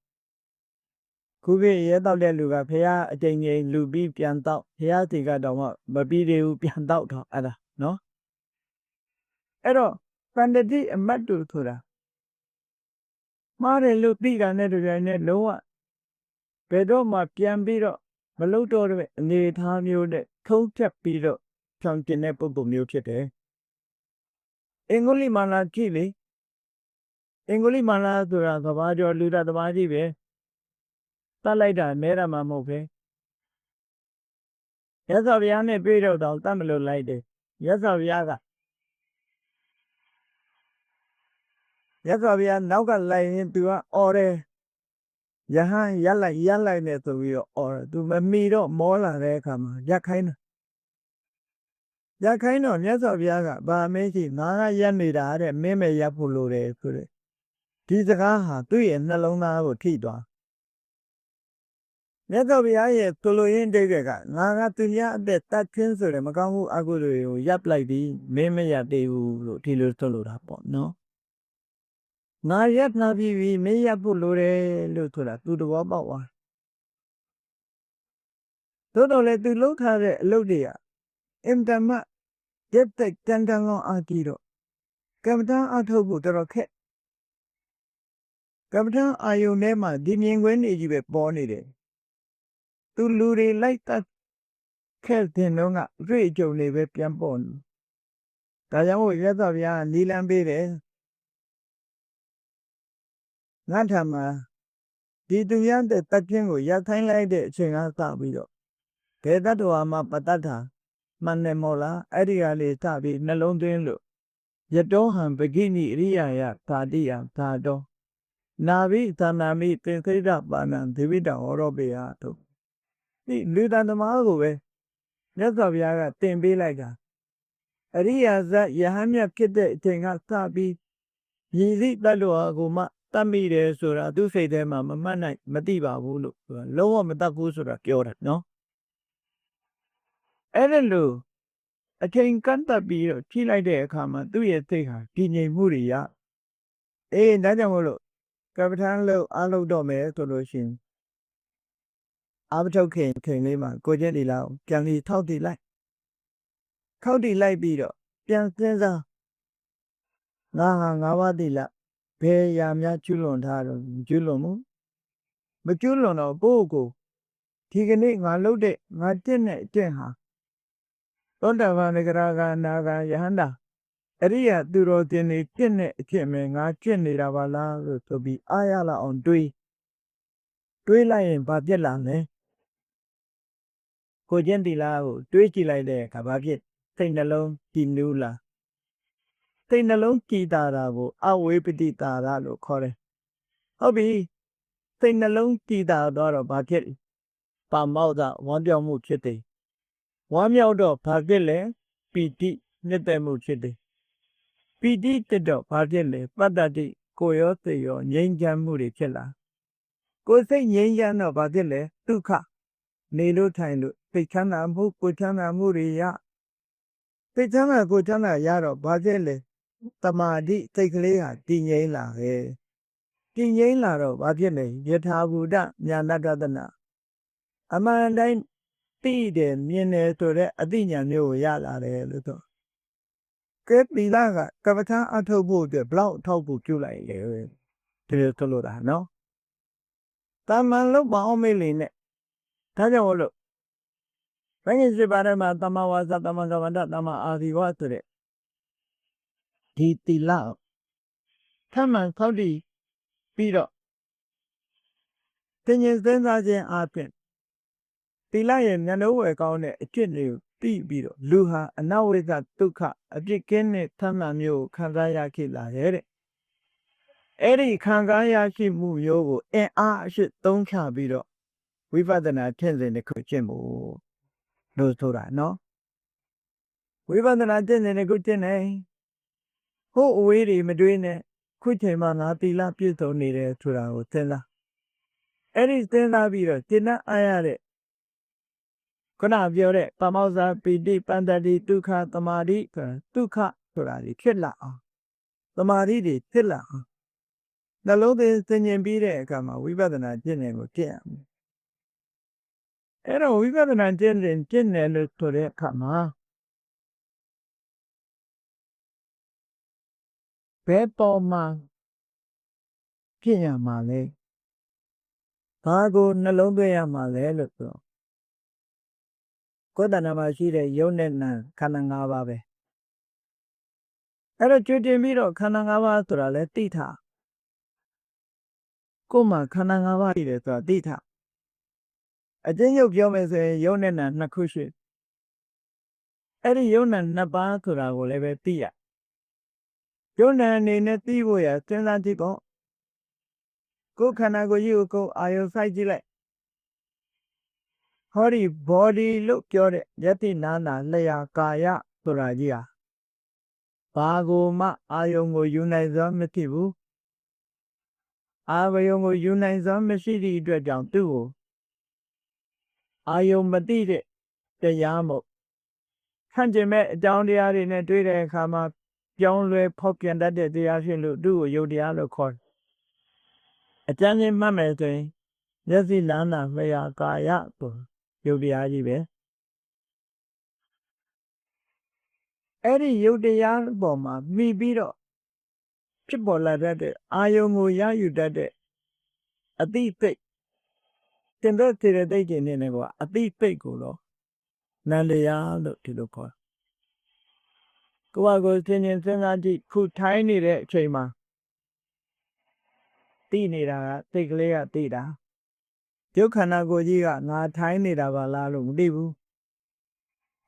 ခုခေတ်ရဲတောက်တဲ့လူကဘုရားအချိန်ချင်းလူပြီးပြန်တောက်ဘုရားစီကတော့မပြီးသေးဘူးပြန်တောက်တော့အဲ့ဒါနော်အဲ့တော့တဏ္ဍိအမတ်တို့ဆိုတာမှားတယ်လို့သိတာနဲ့တပြိုင်နက်လုံးဝဘယ်တော့မှပြန်ပြီးတော့မလုပ်တော့တဲ့အနေအထားမျိုးနဲ့ထုံးဖြတ်ပြီးတော့ဖြောင်ကျင်တဲ့ပုဂ္ဂိုလ်မျိုးဖြစ်တယ်အင်္ဂုလိမာလာကြည့်လေအင်္ဂုလိမာလာဆိုတာသဘာကျော်လူတာသဘာကြီးပဲတတ်လိုက်တာမဲတာမှမဟုတ်ပဲရသော်ဘုရားနဲ့တွေ့တော့တတ်မလို့လိုက်တယ်ရသော်ဘုရားနောက်ကလိုက်ရင်သူကအော်တယ်ယဟန်ရက်လိုက်နေဆိုပြီးတော့အော်တယ်သူမမီတော့မောလာတဲ့အခါမှာရက်ခိုင်းတော့မြတ်စွာဘုရားကဗာမင်းရှိငါကရက်နေတာတဲ့မင်းပဲရက်ဖို့လိုတယ်ဆိုတဲ့ဒီစကားဟာသူ့ရဲ့နှလုံးသားကိုထိသွားမြတ်စွာဘုရားရဲ့ဆိုလိုရင်းတိတ်ကငါကသူများအသက်တတ်ခြင်းဆိုတဲ့မကောင်းမှုအကုသိုလ်တွေကိုရပ်လိုက်ပြီးမင်းမရက်သေးဘူးလို့ဒီလိုဆိုလိုတာပေါ့နော်ငါရက်နာပြီးပြီမင်းရက်ဖို့လိုတယ်လို့ဆိုတာသူသဘောပေါက်သွားသို့တော်လည်းသူလှုပ်ထားတဲ့အလုပ်တွေကအင်တမရက်တဲ့တန်တန်ကောင်အားကြီးတော့ကမ္မဋ္ဌာန်းအထုတ်ဖို့တော်တော်ခက်ကမ္မဋ္ဌာန်းအာယုန်ထဲမှာဒီမြင်ကွင်းနေကြီးပဲပေါ်နေတယ်သူလူတွေလိုက်တတ်ခဲ့တဲ့တော့ကတွေ့ကြုံနေပဲပြန်ပေါ်နေဒါကြောင့်မို့ရသော်ဗျာနီလန်းပေးတယ်ငါထံမှာဒီသူရတဲ့တတ်ခြင်းကိုရပ်ထိုင်းလိုက်တဲ့အချိန်ကစပြီးတော့ဒေတ္တဝါမှာပတ္တထာမှန်တယ်မို့လားအဲ့ဒီကလေးစပြီးနှလုံးသွင်းလို့ယတောဟံပဂိနိအရိယာယသာတိယသာတောနာဘိသနာမိသင်္ခိတပါဏံဒေဝိတံဟောရောပေယတို့ဒီလူတန်သမားကိုပဲမြတ်စွာဘုရားကတင်ပေးလိုက်တာအရိယာဇယဟန်မြတ်ဖြစ်တဲ့အချိန်ကစပြီးရည်စည်းတတ်လို့ကိုမှတတ်မိတယ်ဆိုတာသူစိတ်ထဲမှာမမှတ်နိုင်မသိပါဘူးလို့လုံးဝမတတ်ဘူးဆိုတာပြောတယ်နော်အဲ့ဒါလို့အချိန်ကန့်တက်ပြီးတော့ထိလိုက်တဲ့အခါမှာသူ့ရဲ့စိတ်ဟာတည်ငြိမ်မှုတွေရဒါကြောင့်မို့လို့ကပ္ပထန်းလို့အားလုပ်တော့မယ်ဆိုလို့ရှိရင်အာမထုတ်ခင်လေးမှာကိုကျင့်ဒီလောက်ပြန်ပြီးထောက်တည်လိုက်ပြီးတော့ပြန်စဉ်းစားငါဟာငါးပါးသီလဘယ်ရာများကျွလွန်ထားတော့ကျွလွန်မှုမကျွလွန်တော့ကိုယ့်ကိုဒီကနေ့ငါလုပ်တဲ့ငါတင့်တဲ့အကျင့်ဟာသောတာပန်ကရာဂနာဂယဟန္တာအရိယသူတော်တင်နေတင့်တဲ့အကျင့်ပဲငါကျင့်နေတာပါလားလို့ဆိုပြီးအားရလောက်အောင်တွေးလိုက်ရင်ဘာပြက်လာလဲကိုကျင့်သီလကိုတွေးကြည့်လိုက်တဲ့အခါဘာဖြစ်စိတ်နှလုံးကြည်နူးလာစိတ်နှလုံးကြည်တာကိုအဝေပတိတာရလို့ခေါ်တယ်ဟုတ်ပြီစိတ်နှလုံးကြည်တာတော့ဘာဖြစ်ပါမောက်တာဝမ်းပြောင်းမှုဖြစ်တယ်ဝမ်းမြောက်တော့ဘာဖြစ်လဲပီတိနှစ်သက်မှုဖြစ်တယ်ပီတိတက်တော့ဘာဖြစ်လဲပတ္တတိကိုရောစိတ်ရောငြိမ်းချမ်းမှုတွေဖြစ်လာကိုယ်စိတ်ငြိမ်းချမ်းတော့ဘာဖြစ်လဲဒုက္ခနေလို့ထိုင်လို့စိတ်ချမ်းသာမှုကိုချမ်းသာမှုတွေရစိတ်ချမ်းသာကိုချမ်းသာရတော့ဘာဖြစ်လဲတမာတိစိတ်ကလေးဟာတည်ငြိမ်လာခဲ့တည်ငြိမ်လာတော့ဘာဖြစ်လဲယထာဘူတညာဏတဒနာအမှန်တိုင်းသိတယ်မြင်တယ်ဆိုတဲ့အသိဉာဏ်မျိုးကိုရလာတယ်လို့ဆိုကဲသီလကကပ္ပထအထုတ်ဖို့အတွက်ဘလောက်ထောက်ဖို့ပြုလိုက်လေဒီလိုဆိုလို့တာနော်တမန်လို့ပေါင်းမေးလေနဲ့ဒါကြောင့်လို့ဘယ်ကြီးစပါရမှာတမဝါစာတမကမ္မန္တတမအာဒီဝဆိုတဲ့ဒီသီလထမှန်သောက်တည်ပြီးတော့သင်္ကြန်စဉ်းစားခြင်းအပြင်သီလရဲ့ဉာဏ်တော်ဝယ်ကောင်းတဲ့အကျင့်တွေကိုသိပြီးတော့လူဟာအနဝိဇ္ဇဒုက္ခအပြစ်ကင်းတဲ့သမ်းမှန်မျိုးကိုခံစားရခဲ့လာတဲ့အဲ့ဒီခံစားရရှိမှုမျိုးကိုအင်အားအရှိသုံးချပြီးတော့ဝိပဿနာကျင့်စဉ်တစ်ခုကျင့်ဖို့လို့ဆိုတာနော်ဝိပဿနာကျင့်စဉ်တစ်ခုကျင့်နေဟိုအဝေးတွေမတွေးနဲ့ခုချိန်မှာငါသီလပြည့်စုံနေတယ်ဆိုတာကိုသင်လား အဲ့ဒီစဉ်းစားပြီးတော့ရှင်းနှံ့အားရတဲ့ခုနပြောတဲ့ပမောဇ္ဇာပိဋိပန္တတိဒုက္ခသမာဓိဒုက္ခဆိုတာတွေဖြစ်လာအောင်သမာဓိတွေဖြစ်လာအောင်နှလုံးသွင်းသင်ញင်ပြီးတဲ့အခါမှာဝိပဿနာကျင့်တယ်ကိုကျင့်ရမယ်အဲ့တော့ဝိပဿနာကျင့်တယ်လို့ဆိုတဲ့အခါမှာဘယ်ပေါ်မှာဖြစ်ရမှာလဲဘာကိုနှလုံးသွင်းရမှာလဲလို့ဆိုကိုယ်တဏ္ဍာမှာရှိတဲ့ယုံနဲ့နာခန္ဓာ၅ပါးပဲအဲ့တော့ကြွတင်ပြီးတော့ခန္ဓာ၅ပါးဆိုတာလဲသိထားကိုယ်မှာခန္ဓာ၅ပါးရှိတယ်ဆိုတာသိထားအကျဉ်းချုပ်ပြောမယ်ဆိုရင်ယုံနဲ့နာနှစ်ခုရှိအဲ့ဒီယုံနဲ့နှစ်ပါးဆိုတာကိုလည်းပဲသိရယုံနဲ့အနေနဲ့သိဖို့ရစဉ်းစားကြည့်ပေါ့ကိုယ်ခန္ဓာကိုယ်ကြီးကိုအာယုံစိုက်ကြည့်လိုက်ဟောဒီ body လို့ပြောတဲ့ယတ္တိနာနာလျာကာယဆိုတာကြီးဟာဘာကိုမှအာယုံကိုယူနိုင်စွမ်းမရှိဘူးအာယုံကိုယူနိုင်စွမ်းမရှိသည့်အတွက်ကြောင့်သူ့ကိုအာယုံမသိတဲ့တရားမို့ဆန့်ကျင်မဲ့အကြောင်းတရားတွေနဲ့တွေ့တဲ့အခါမှာပြောင်းလဲဖောက်ပြန်တတ်တဲ့တရားဖြစ်လို့သူ့ကိုယုတ်တရားလို့ခေါ်တယ်အကျဉ်းချင်းမှတ်မယ်ဆိုရင်ယတ္တိနာနာလျာကာယဆိုယုတ်တရားကြီးပဲအဲ့ဒီယုတ်တရားပေါ်မှာမိပြီးတော့ဖြစ်ပေါ်လာတတ်တဲ့အာယုံကိုရယူတတ်တဲ့အတိစိတ်တင်တဲ့စေတသိက်တွေနဲ့ကအတိစိတ်ကိုတော့နန္တရားလို့ဒီလိုခေါ်ကိုယ့်ကိုယ်စဉ်းကျင်စဉ်းစားကြည့်ခုထိုင်းနေတဲ့အချိန်မှာသိနေတာကစိတ်ကလေးကသိတာရုပ်ခန္ဓာကိုယ်ကြီးကငါထိုင်းနေတာပါလားလို့မသိဘူး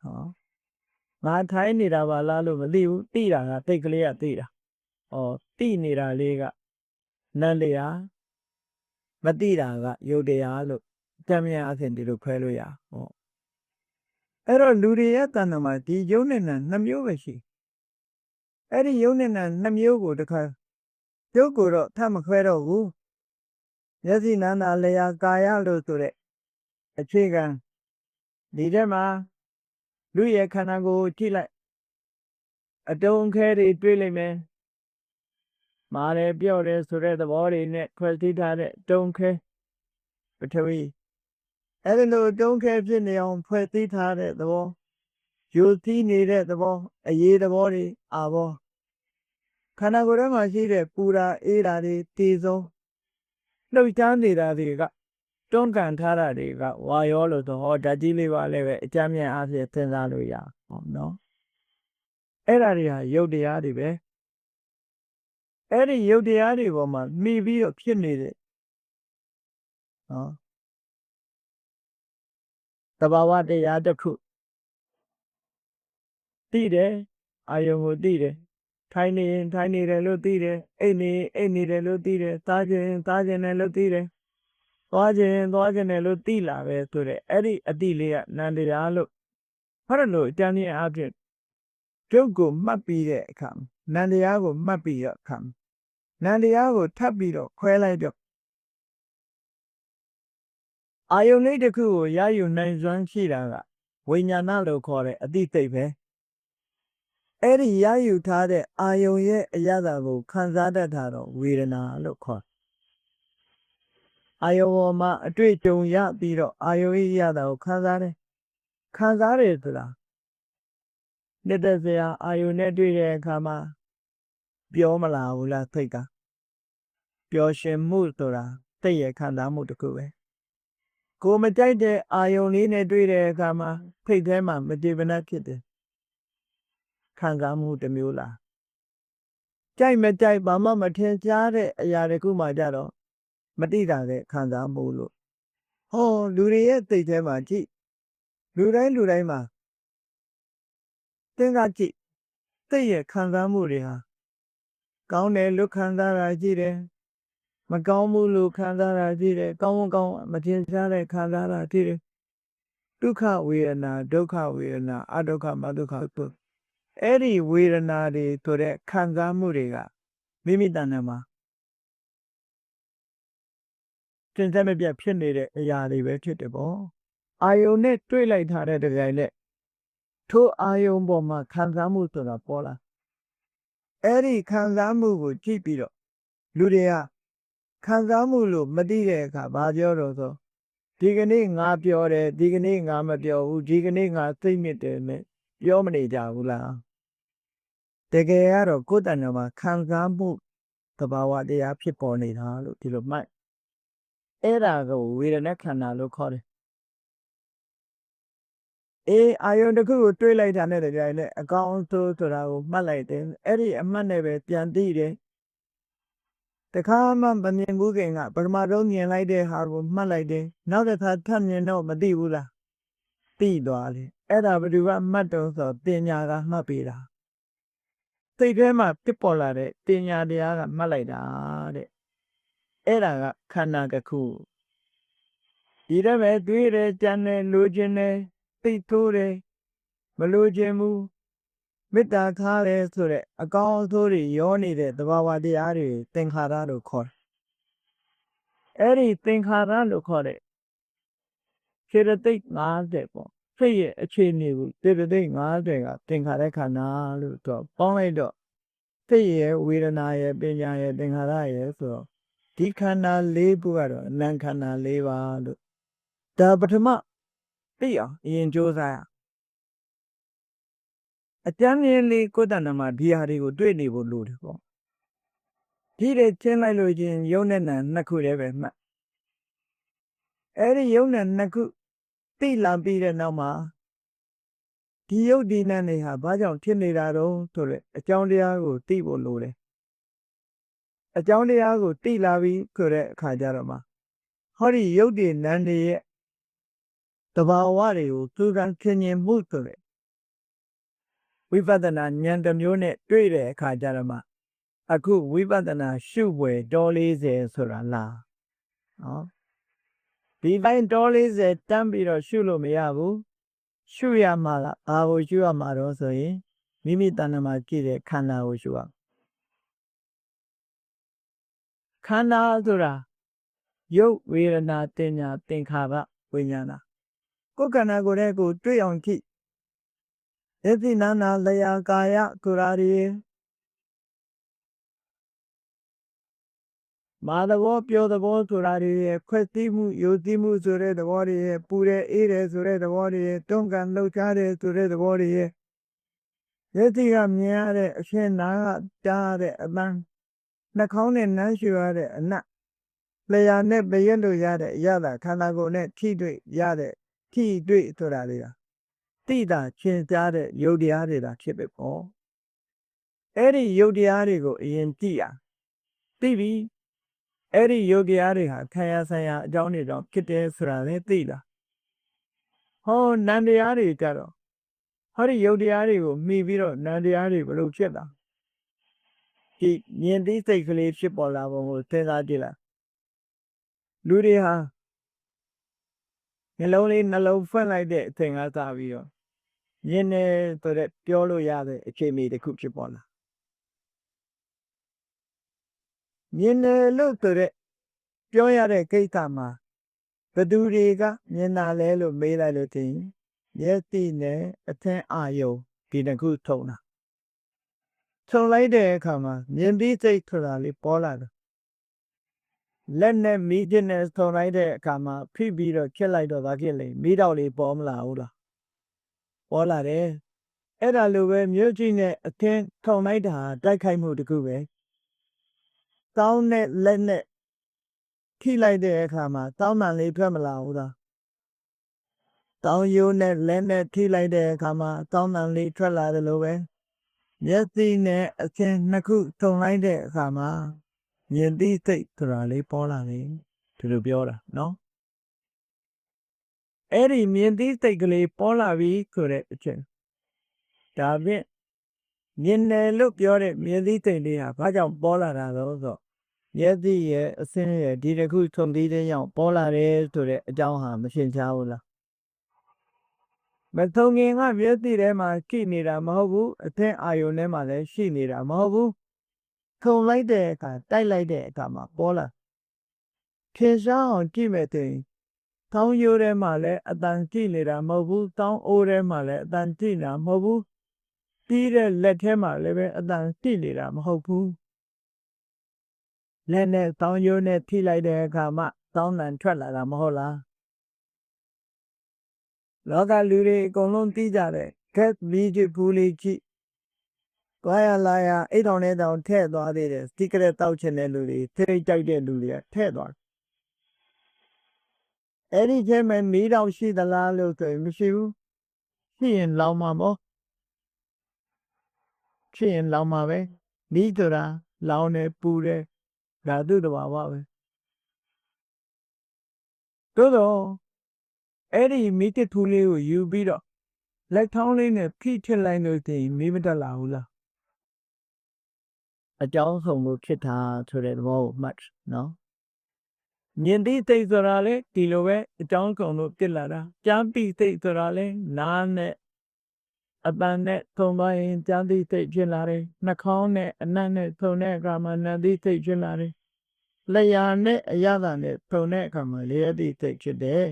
ဟောငါထိုင်းနေတာပါလားလို့မသိဘူးသိတာကစိတ်ကလေးကသိတာဩသိနေတာလေးကနန္တရားမသိတာကယုတ်တရားလို့တမ်းမြအစဉ်ဒီလိုခွဲလို့ရဟောအဲ့တော့လူတွေရဲ့တဏ္ဍာမှာဒီယုတ်နဲ့နာနှစ်မျိုးပဲရှိအဲ့ဒီယုတ်နဲ့နာနှစ်မျိုးကိုတခါယုတ်ကိုတော့ထပ်မခွဲတော့ဘူးမျက်စိနာနာလျာကာယလို့ဆိုတဲ့အခြေခံဒီထဲမှာလူရဲ့ခန္ဓာကိုယ်ကြည့်လိုက်အတုံးခဲတွေတွေးလိုက်မယ်မာတယ်ပြော့တယ်ဆိုတဲ့သဘောတွေနဲ့ခွဲသိထားတဲ့တုံးခဲပထဝီအဲ့ဒီလိုတုံးခဲဖြစ်နေအောင်ဖွဲ့သိထားတဲ့သဘောယူသိနေတဲ့သဘောအရေးသဘောတွေအာဘောခန္ဓာကိုယ်ထဲမှာရှိတဲ့ပူတာအေးတာတွေတည်ဆုံးလှုပ်ရှားနေတာတွေကတွန်းကန်ထားတာတွေကဝါရောလို့ဆိုဟောဓာတ်ကြီးလေးပါလည်းပဲအကြမ်းမြင်အားဖြင့်သင်စားလို့ရဟောနော်အဲ့ဒါတွေဟာယုတ်တရားတွေပဲအဲ့ဒီယုတ်တရားတွေပေါ်မှာမိပြီးတော့ဖြစ်နေတဲ့နော်တဘာဝတရားတစ်ခုသိတယ်အာယုံကိုသိတယ်ထိုင်နေရင်ထိုင်နေတယ်လို့သိတယ်အိတ်နေတယ်လို့သိတယ်သားခြင်းတယ်လို့သိတယ်သွားခြင်းတယ်လို့သိလာပဲဆိုတဲ့အဲ့ဒီအတိလေးကနန္တရားလို့ဘာလို့အတန်းကြီးအဖြစ်ကျုပ်ကိုမှတ်ပြီးတဲ့အခါနန္တရားကိုမှတ်ပြီးတဲ့အခါနန္တရားကိုထပ်ပြီးတော့ခွဲလိုက်တော့အာယုန်လေးတစ်ခုကိုရယူနိုင်စွမ်းရှိတာကဝိညာဏလို့ခေါ်တဲ့အတိစိတ်ပဲအဲ့ဒီရယူထားတဲ့အာယုန်ရဲ့အရသာကိုခံစားတတ်တာတော့ဝေဒနာလို့ခေါ်အာယုန်ပေါ်မှာအတွေ့အကြုံရပြီးတော့အာယုန်ရဲ့အရသာကိုခံစားတယ်ဆိုတာနှစ်သက်စရာအာယုန်နဲ့တွေ့တဲ့အခါမှာပြောမလာဘူးလားစိတ်ကပျော်ရွှင်မှုဆိုတာစိတ်ရဲ့ခံစားမှုတစ်ခုပဲကိုမကြိုက်တဲ့အာယုန်လေးနဲ့တွေ့တဲ့အခါမှာဖိတ်ထဲမှာမကျေမနပ်ဖြစ်တယ်ခံစားမှုတစ်မျိုးလားကြိုက်မကြိုက်ဘာမှမထင်ရှားတဲ့အရာတစ်ခုမှကြတော့မတိတာတဲ့ခံစားမှုလို့ဟောလူတွေရဲ့စိတ်ထဲမှာကြည့်လူတိုင်းမှာသင်္ကကြည့်စိတ်ရဲ့ခံစားမှုတွေဟာကောင်းတယ်လို့ခံစားတာကြည့်တယ်မကောင်းဘူးလို့ခံစားတာကြည့်တယ်ကောင်းမထင်ရှားတဲ့ခံစားတာကြည့်တယ်ဒုက္ခဝေဒနာဒုက္ခဝေဒနာအဒုက္ခမဒုက္ခအဲ့ဒီဝေဒနာတွေဆိုတဲ့ခံစားမှုတွေကမိမိတဏ္ဍာမှာ သင်ဆက်မပြတ်ဖြစ်နေတဲ့အရာတွေပဲဖြစ်တယ်ပေါ့အာယုံနဲ့တွေ့လိုက်ထားတဲ့တရားနဲ့ထိုအာယုံပေါ်မှာခံစားမှုဆိုတာပေါ်လာအဲ့ဒီခံစားမှုကိုကြည့်ပြီးတော့လူတွေကခံစားမှုလို့မသိတဲ့အခါဘာပြောတော့ဆိုဒီကနေ့ငါပြောတယ်ဒီကနေ့ငါမပြောဘူးဒီကနေ့ငါသိမ့်မြစ်တယ်နဲ့ပြောမနေကြဘူးလားတကယ်ကတော့ကိုယ်တဏ္ဍာမှာခံစားမှုသဘာဝတရားဖြစ်ပေါ်နေတာလို့ဒီလိုမှတ်အဲ့ဒါကိုဝေဒနာခန္ဓာလို့ခေါ်တယ်အာယုံတစ်ခုကိုတွေးလိုက်တာနဲ့တကယ်နဲ့အကောင်းဆုံးဆိုတာကိုမှတ်လိုက်တယ်အဲ့ဒီအမှတ်နဲ့ပဲပြန်သိတယ်တခါမှမမြင်ဘူးခင်ကပထမဆုံးမြင်လိုက်တဲ့ဟာကိုမှတ်လိုက်တယ်နောက်တစ်ခါထပ်မြင်တော့မသိဘူးလားသိသွားတယ်အဲ့ဒါဘယ်သူကမှတ်တော့ဆိုပညာကမှတ်ပေးတာစိတ်ထဲမှာဖြစ်ပေါ်လာတဲ့ပညာတရားကမှတ်လိုက်တာတဲ့အဲ့ဒါကခန္ဓာတစ်ခုဒီတော့ပဲတွေးတယ်ကြံတယ်လိုချင်တယ်သိထိုးတယ်မလိုချင်ဘူးမေတ္တာခါတယ်ဆိုတဲ့အကောင်းအဆိုးတွေရောနေတဲ့သဘာဝတရားတွေသင်္ခါရလို့ခေါ်တယ်အဲ့ဒီသင်္ခါရလို့ခေါ်တဲ့စေတသိက်50ပေါ့စိတ်ရဲ့အခြေအနေကိုစေတသိက်50ကသင်္ခါရခန္ဓာလို့တော့ပေါင်းလိုက်တော့စိတ်ရဲ့ဝေဒနာရဲ့ပညာရဲ့သင်္ခါရရဲ့ဆိုတော့ဒီခန္ဓာ၄ခုကတော့အနံခန္ဓာ၄ပါးလို့ဒါပထမသိအောင်အရင်ကြိုးစားရအကျမ်းမြင်လေးကိုယ်တဏ္ဍာမှာဒီဟာတွေကိုတွေ့နေဖို့လိုတယ်ပေါ့ဒီတွေချင်းလိုက်လို့ချင်းယုံနဲ့နံနှစ်ခုတည်းပဲမှတ်အဲ့ဒီယုံနဲ့နှစ်ခုသိလာပြီးတဲ့နောက်မှာဒီယုတ်ဒီနံတွေဟာဘာကြောင့်ဖြစ်နေတာတော့ဆိုတဲ့အကြောင်းတရားကိုသိဖို့လိုတယ်အကြောင်းတရားကိုသိလာပြီးဆိုတဲ့အခါကျတော့မှဟောဒီယုတ်ဒီနံတွေရဲ့သဘာဝတွေကိုသူကသင်ញင်မှုဆိုတဲ့ဝိပဿနာဉာဏ်တစ်မျိုးနဲ့တွေ့တဲ့အခါကျတော့မှအခုဝိပဿနာရှုွယ်တော40ဆိုတာလားနော်ဒီတိုင်းတော40တန်းပြီးတော့ရှုလို့မရဘူးရှုရမှာလားဘာကိုရှုရမှာတော့ဆိုရင်မိမိတဏ္ဍာမှာကြည့်တဲ့ခန္ဓာကိုရှုရခန္ဓာဆိုတာရုပ်ဝေဒနာတင်ညာသင်္ခါရဝိညာဏကိုယ်ခန္ဓာကိုယ်ရဲ့ကိုတွေ့အောင်ကြည့်ယသိနာနာလျာကာယကုရာရီမာသဘောပြောသဘောဆိုတာတွေရဲ့ခွက်သိမှုယုံသိမှုဆိုတဲ့သဘောတွေရဲ့ပူတယ်အေးတယ်ဆိုတဲ့သဘောတွေရဲ့တွန်းကန်လှုပ်ရှားတယ်ဆိုတဲ့သဘောတွေရဲ့ယသိကမြင်ရတဲ့အရှင်နာကကြားရတဲ့အပန်းနှာခေါင်းနဲ့နမ်းရှူရတဲ့အနတ်လျာနဲ့ပရက်လို့ရတဲ့အရသာခန္ဓာကိုယ်နဲ့ထိတွေ့ရတဲ့ထိတွေ့ဆိုတာတွေကသိတာချင်းကြားတဲ့ယုတ်တရားတွေတာဖြစ်ပဲပေါ့အဲ့ဒီယုတ်တရားတွေကိုအရင်ကြည့်ရသိပြီအဲ့ဒီယုတ်တရားတွေဟာခံရဆိုင်ရာအကြောင်းတွေကြောင့်ဖြစ်တယ်ဆိုတာလည်းသိလားဟောနန္တရားတွေကြတော့ဟောဒီယုတ်တရားတွေကိုမှီပြီးတော့နန္တရားတွေဘယ်လိုဖြစ်တာဒီမြင်သိစိတ်ကလေးဖြစ်ပေါ်လာပုံကိုစဉ်းစားကြည့်လိုက်လူတွေဟာနှလုံးလေးနှလုံးဖွင့်လိုက်တဲ့အချိန်ကစပြီးတော့မြင်တယ်ဆိုတဲ့ပြောလို့ရတဲ့အခြေအနေတစ်ခုဖြစ်ပေါ်လာမြင်တယ်လို့ဆိုတဲ့ပြောရတဲ့ကိစ္စမှာဘသူတွေကမြင်တာလဲလို့မေးလိုက်လို့တင်မျက်စိနဲ့အထင်အာယုံဒီတစ်ခုထုံတာထုံလိုက်တဲ့အခါမှာမြင်ပြီးစိတ်ဆိုတာလေးပေါ်လာတယ်လက်နဲ့မီးတင်နဲ့ထုံလိုက်တဲ့အခါမှာဖိပြီးတော့ချက်လိုက်တော့ဗာဖြစ်လေမီးတောက်လေးပေါ်မလာဘူးလားပေါ်လာတယ်အဲ့ဒါလိုပဲမြို့ကြီးနဲ့အထင်ထုံလိုက်တာတိုက်ခိုက်မှုတစ်ခုပဲတောင်းနဲ့လက်နဲ့ထိလိုက်တဲ့အခါမှာတောင်းတန်လေးထွက်မလာဘူးလားတောင်းရိုးနဲ့လက်နဲ့ထိလိုက်တဲ့အခါမှာတောင်းတန်လေးထွက်လာတယ်လို့ပဲမျက်စိနဲ့အထင်နှစ်ခုထုံလိုက်တဲ့အခါမှာမြင်သိစိတ်ဆိုတာလေးပေါ်လာတယ်ဒီလိုပြောတာနော်အဲ့ဒီမြင်သိစိတ်ကလေးပေါ်လာပြီဆိုတဲ့အချက်ဒါဖြင့်မြင်တယ်လို့ပြောတဲ့မြင်သိစိတ်လေးဟာဘာကြောင့်ပေါ်လာတာလဲဆိုမျက်စိရဲ့အစင်းရဲ့ဒီတစ်ခုထုံပြီးတဲ့ကြောင့်ပေါ်လာတယ်ဆိုတဲ့အကြောင်းဟာမရှင်းရှားဘူးလားမထုံခင်ကမျက်စိထဲမှာရှိနေတာမဟုတ်ဘူးအထင်အာယုန်ထဲမှာလည်းရှိနေတာမဟုတ်ဘူးထုံလိုက်တဲ့အခါတိုက်လိုက်တဲ့အခါမှာပေါ်လာ ထင်ရှားအောင်ကြည့်မဲ့တဲ့တောင်းရိုးထဲမှာလည်းအတန်ကြည့်နေတာမဟုတ်ဘူးတောင်းအိုးထဲမှာလည်းအတန်ကြည့်နေတာမဟုတ်ဘူးပြီးတဲ့လက်ထဲမှာလည်းပဲအတန်ကြည့်နေတာမဟုတ်ဘူးလက်နဲ့တောင်းရိုးနဲ့ထိလိုက်တဲ့အခါမှတောင်းတန်ထွက်လာတာမဟုတ်လားလောကလူတွေအကုန်လုံးသိကြတယ်ခက်ပြီးကြည့်ဘူးလေးကြည့်သွားရလာရအိတ်တော်နဲ့တောင်ထဲ့သွားသေးတယ်စီကရက်တောက်ချင်တဲ့လူတွေထိတ်ကြိုက်တဲ့လူတွေကထဲ့သွားအဲ့ဒီကျဲမဲ့မီးတောင်ရှိသလားလို့ဆိုရင်မရှိဘူးရှိရင်လောင်မှာပေါ့ရှိရင်လောင်မှာပဲမီးဆိုတာလောင်နေပူတယ်ဓာတုတဘာဝပဲသို့တော့အဲ့ဒီမီးတထူးလေးကိုယူပြီးတော့လက်ထောင်းလေးနဲ့ဖိထစ်လိုက်လို့သိရင်မီးမတက်လာဘူးလားအကြောင်းဆုံးလို့ဖြစ်တာဆိုတဲ့သဘောကိုမှတ်နော်မြင်သိသိဆိုတာလေဒီလိုပဲအကြောင်းဆုံးလို့ပြစ်လာတာကြားပြီးသိဆိုတာလေနားနဲ့အပန်းနဲ့ထုံသွားရင်ကြားသိသိဖြစ်လာတယ်နှာခေါင်းနဲ့အနံ့နဲ့ထုံတဲ့အခါမှာနာသိသိဖြစ်လာတယ်လျှာနဲ့အရသာနဲ့ထုံတဲ့အခါမှာလျှာသိသိဖြစ်တယ်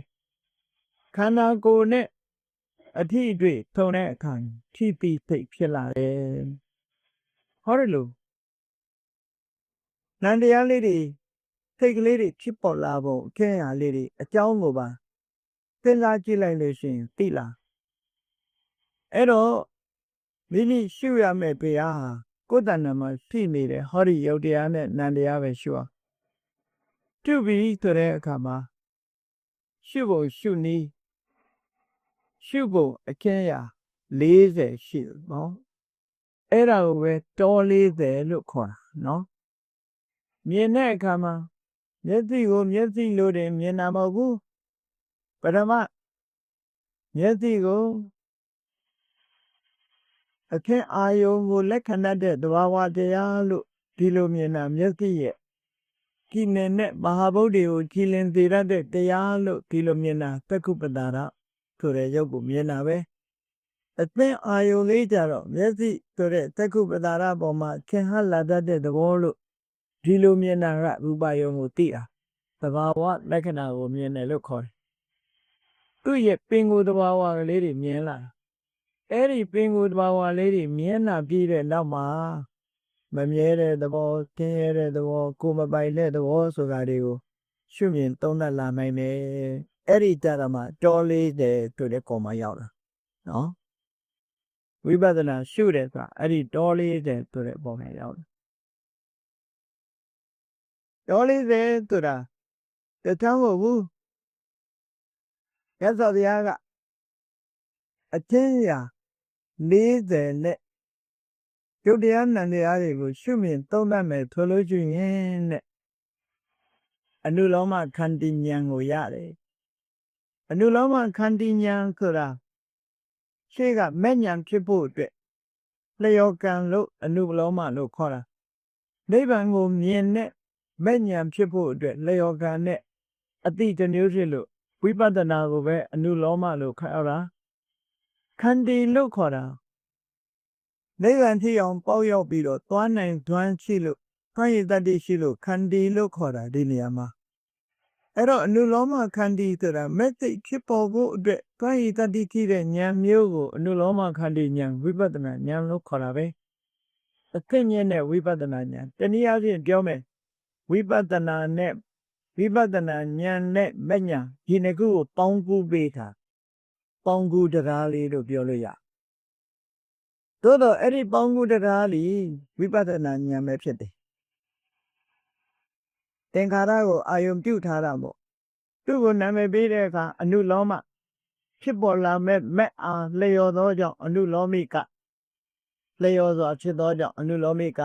ခန္ဓာကိုယ်နဲ့အထီးအတွေ့ထုံတဲ့အခါထိပြီးသိဖြစ်လာတယ်ဟောတယ်လို့နန္တရားလေးတွေစိတ်ကလေးတွေဖြစ်ပေါ်လာပုံအခင်းအရာလေးတွေအကြောင်းကိုပါစဉ်းစားကြည့်လိုက်လို့ရှိရင်သိလားအဲ့တော့မိမိရှုရမယ့်ဘုရားဟာကိုယ်တဏ္ဍာမှာရှိနေတဲ့ဟောဒီယုတ်တရားနဲ့နန္တရားပဲရှုအောင်ပြုပြီးဆိုတဲ့အခါမှာရှုဖို့ရှုနည်းရှုဖို့အခင်းအရာ40ရှိတယ်နော်အဲ့ဒါကိုပဲတော40လို့ခေါ်တာနော်မြင်တဲ့အခါမှာမျက်စိကိုမျက်စိလို့တင်မြင်တာမဟုတ်ဘူးပထမမျက်စိကိုအခင်းအာယုံကိုလက်ခံတဲ့သဘာဝတရားလို့ဒီလိုမြင်တာမျက်စိရဲ့ကိနေနဲ့မဟာဗုဒ္ဓေကိုကြည်လင်စေရတဲ့တရားလို့ဒီလိုမြင်တာသက္ကုပ္ပတာရဆိုတဲ့ရုပ်ကိုမြင်တာပဲအသင်းအာယုံလေးကြတော့မျက်စိဆိုတဲ့သက္ကုပ္ပတာရပေါ်မှာခင်ဟလာတတ်တဲ့သဘောလို့ဒီလိုမြင်တာကရူပယုံကိုသိတာသဘာဝလက္ခဏာကိုမြင်တယ်လို့ခေါ်တယ်သူ့ရဲ့ပင်ကိုယ်သဘာဝကလေးတွေမြင်လာအဲ့ဒီပင်ကိုယ်သဘာဝလေးတွေမြင်လာပြီးတဲ့နောက်မှာမမြဲတဲ့သဘောသင်ရတဲ့သဘောကိုမပိုင်တဲ့သဘောဆိုတာတွေကိုရှုမြင်သုံးသပ်လာနိုင်တယ်အဲ့ဒီကြတော့မှတော40ဆိုတဲ့ကောင်မှရောက်တာနော်ဝိပဿနာရှုတယ်ဆိုတာအဲ့ဒီတော40ဆိုတဲ့ပုံနဲ့ရောက်တယ်တော40ဆိုတာတခြားမဟုတ်ဘူးရသော်တရားကအချင်းရာ40နဲ့ယုတ်တရားနံတရားတွေကိုရှုမြင်သုံးသပ်မယ်ဆိုလို့ရှိရင်တဲ့အနုလောမခန္တီဉာဏ်ကိုရတယ်အနုလောမခန္တီဉာဏ်ဆိုတာရှေ့ကမဲ့ဉာဏ်ဖြစ်ဖို့အတွက်လျော်ကံလို့အနုလောမလို့ခေါ်တာနိဗ္ဗာန်ကိုမြင်တဲ့မဲ့ဉာဏ်ဖြစ်ဖို့အတွက်လျော်ကံနဲ့အတိတမျိုးဖြစ်လို့ဝိပဿနာကိုပဲအနုလောမလို့ခေါ်တာခန္တီလို့ခေါ်တာနိဗ္ဗာန်ထိအောင်ပေါက်ရောက်ပြီးတော့သွားနိုင်သွမ်းရှိလို့ခွင့်ရတတ်တိရှိလို့ခန္တီလို့ခေါ်တာဒီနေရာမှာအဲ့တော့အနုလောမခန္တီဆိုတာမဲ့သိဖြစ်ပေါ်ဖို့အတွက်ခွင့်ရတတ်တိရှိတဲ့ဉာဏ်မျိုးကိုအနုလောမခန္တီဉာဏ်ဝိပဿနာဉာဏ်လို့ခေါ်တာပဲအသိဉာဏ်နဲ့ဝိပဿနာဉာဏ်တနည်းအားဖြင့်ပြောမယ်ဝိပဿနာနဲ့ဝိပဿနာဉာဏ်နဲ့မဲ့ဉာဏ်ဒီနှစ်ခုကိုပေါင်းကူးပေးတာပေါင်းကူးတရားလေးလို့ပြောလို့ရသို့တော့အဲ့ဒီပေါင်းကူးတရားလေးဝိပဿနာဉာဏ်ပဲဖြစ်တယ်သင်္ခါရကိုအာယုံပြုထားတာပေါ့သူ့ကိုနာမည်ပေးတဲ့အခါအနုလောမဖြစ်ပေါ်လာမဲ့အားလျော်သောကြောင့်အနုလောမိကလျော်စွာဖြစ်သောကြောင့်အနုလောမိက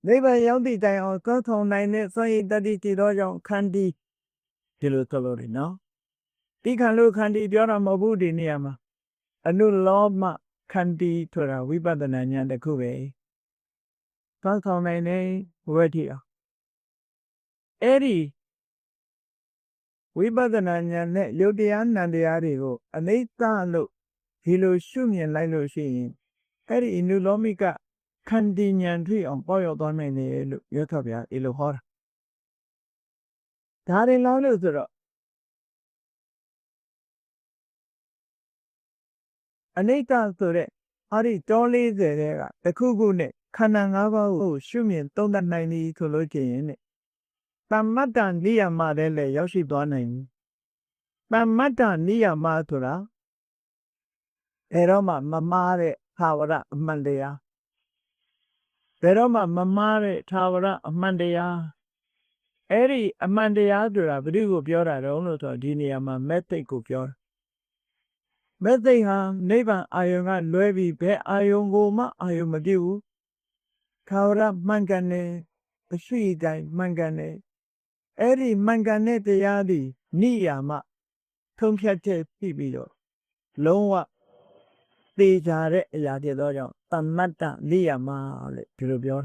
နိဗ္ဗာန်ရောက်သည့်တိုင်အောင်ကောင်းဆောင်နိုင်တဲ့စွန့်ရည်တတ္တိတည်သောကြောင့်ခန္တီဒီလိုဆိုလို့ရနော်တိခံလို့ခန္တီပြောတာမဟုတ်ဘူးဒီနေရာမှာအနုလောမခန္တီဆိုတာဝိပဿနာဉာဏ်တစ်ခုပဲကောင်းဆောင်နိုင်တဲ့ဝိထီအောင်အဲ့ဒီဝိပဿနာဉာဏ်နဲ့ယုတ်တရားနံတရားတွေကိုအနိစ္စလို့ဒီလိုရှုမြင်လိုက်လို့ရှိရင်အဲ့ဒီအနုလောမိကခန္တီဉာဏ်ထိအောင်ပေါက်ရောက်သွားနိုင်တယ်လို့ရသော်ဗျာဒီလိုဟောတာ ဒါရင်လောင်းလို့ဆိုတော့အနိစ္စဆိုတဲ့အဲ့ဒီတော40တဲ့ကတစ်ခုခုနဲ့ခန္ဓာ၅ပါးကိုရှုမြင်သုံးသပ်နိုင်ပြီဆိုလို့ရှိရင်တဲ့သမ္မတ္တနိယမတဲ့လည်းရောက်ရှိသွားနိုင်ပြီသမ္မတ္တနိယမဆိုတာဘယ်တော့မှမမှားတဲ့သာဝရအမှန်တရားဘယ်တော့မှမမှားတဲ့သာဝရအမှန်တရားအဲ့ဒီအမှန်တရားဆိုတာဘယ်သူကိုပြောတာတုံးလို့ဆိုတော့ဒီနေရာမှာ method ကိုပြောတာ method ဟာနိဗ္ဗာန်အာယုံကလွဲပြီးဘယ်အာယုံကိုမှအာယုံမပြည့်ဘူးသာဝရမှန်ကန်တယ်အရှိတိုင်းမှန်ကန်တယ်အဲ့ဒီမှန်ကန်တဲ့တရားဒီနိယာမထုံဖြတ်ချက်ပြီးပြီးတော့လုံးဝသေချာတဲ့အရာဖြစ်သောကြောင့်သမ္မတ္တနိယာမလို့ဒီလိုပြော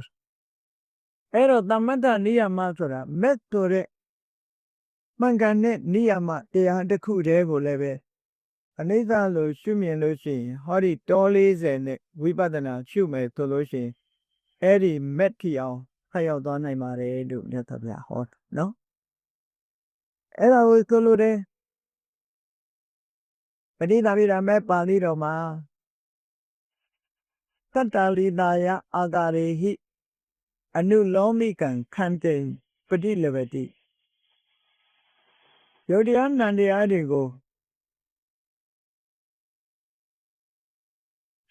အဲ့တော့သမ္မတ္တနိယာမဆိုတာမက်ဆိုတဲ့မှန်ကန်တဲ့နိယာမတရားတစ်ခုတည်းကိုလည်းပဲအနိစ္စလို့ရှုမြင်လို့ရှိရင်ဟောဒီတော40နဲ့ဝိပဿနာရှုမယ်ဆိုလို့ရှိရင်အဲ့ဒီမက်ထီအောင်ဖတ်ရောက်သွားနိုင်ပါတယ်လို့မြတ်စွာဘုရားဟောနော်အဲ့ဒါကိုဆိုလို့တဲ့ပဋိသဗ္ဗေမဲ့ပါဠိတော်မှာတတ္တလိတာယအာဂရေဟိအနုလောမိကံခန္တေပဋိလဗတိယုတ်တရားနံတရားတွေကို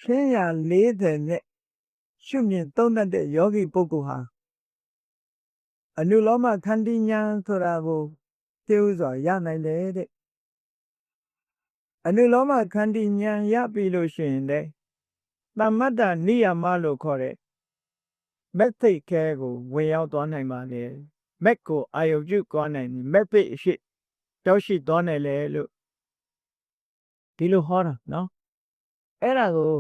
ရှင်းရ40နဲ့ရှုမြင်သုံးသပ်တဲ့ယောဂီပုဂ္ဂိုလ်ဟာအနုလောမခန္တီဉာဏ်ဆိုတာကိုသိဥစွာရနိုင်တယ်တဲ့အနုလောမခန္တီဉာဏ်ရပြီလို့ရှိရင်လေသမ္မတ္တနိယမလို့ခေါ်တဲ့မက်သိတ်ခဲကိုဝင်ရောက်သွားနိုင်ပါလေမက်ကိုအာယုပြုသွားနိုင်မက်သိတ်အရှိတောရှိသွားနိုင်လေလို့ဒီလိုဟောတာနော်အဲ့ဒါကို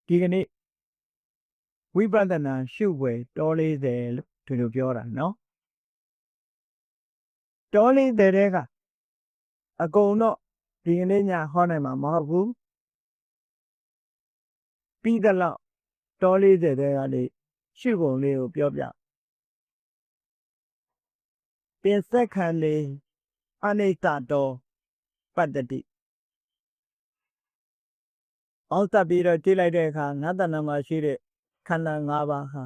ဒီကနေ့ဝိပဿနာရှုွယ်တော40လို့ဒီလိုပြောတာနော်တော40တဲ့ကအကုန်တော့ဒီကနေ့ညဟောနိုင်မှာမဟုတ်ဘူးပြီးသလောက်တော40တဲ့ကနေရှုပုံလေးကိုပြောပြပင်စက္ခဏလေးအနိစ္စတောပတ္တတိအောက်တက်ပြီးတော့ကြည့်လိုက်တဲ့အခါငါးတဏ္ဍာမှာရှိတဲ့ခန္ဓာ၅ပါးဟာ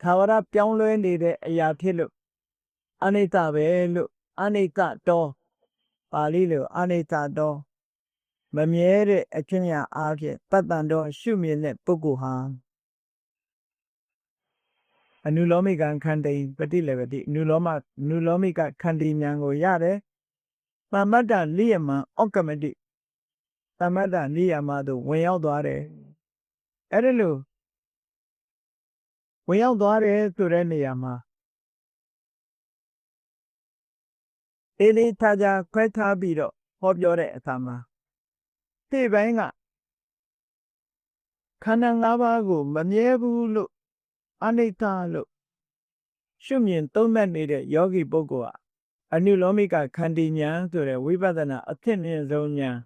သာဝရပြောင်းလဲနေတဲ့အရာဖြစ်လို့အနိစ္စပဲလို့အနိစ္စတောပါဠိလိုအနိစ္စတောမမြဲတဲ့အချင်းညာအားဖြင့်ပတ္တန်တော်ရှုမြင်တဲ့ပုဂ္ဂိုလ်ဟာအနုလောမိကခန္တိပฏิလေပတိအနုလောမိကခန္တိဉာဏ်ကိုရတယ်သမ္မတ္တလိယမံဩကမတိသမ္မတ္တနိယမသို့ဝင်ရောက်သွားတယ်အဲ့ဒါလို့ဝင်ရောက်သွားတယ်ဆိုတဲ့နေရာမှာအေးလေးထားကြခွဲထားပြီးတော့ဟောပြောတဲ့အခါမှာဒီပိုင်းကခန္ဓာ၅ပါးကိုမမြဲဘူးလို့အနိစ္စလို့ရှုမြင်သုံးသပ်နေတဲ့ယောဂီပုဂ္ဂိုလ်ဟာအနုလောမိကခန္တီဉာဏ်ဆိုတဲ့ဝိပဿနာအဖြစ်မြင့်ဆုံးဉာဏ်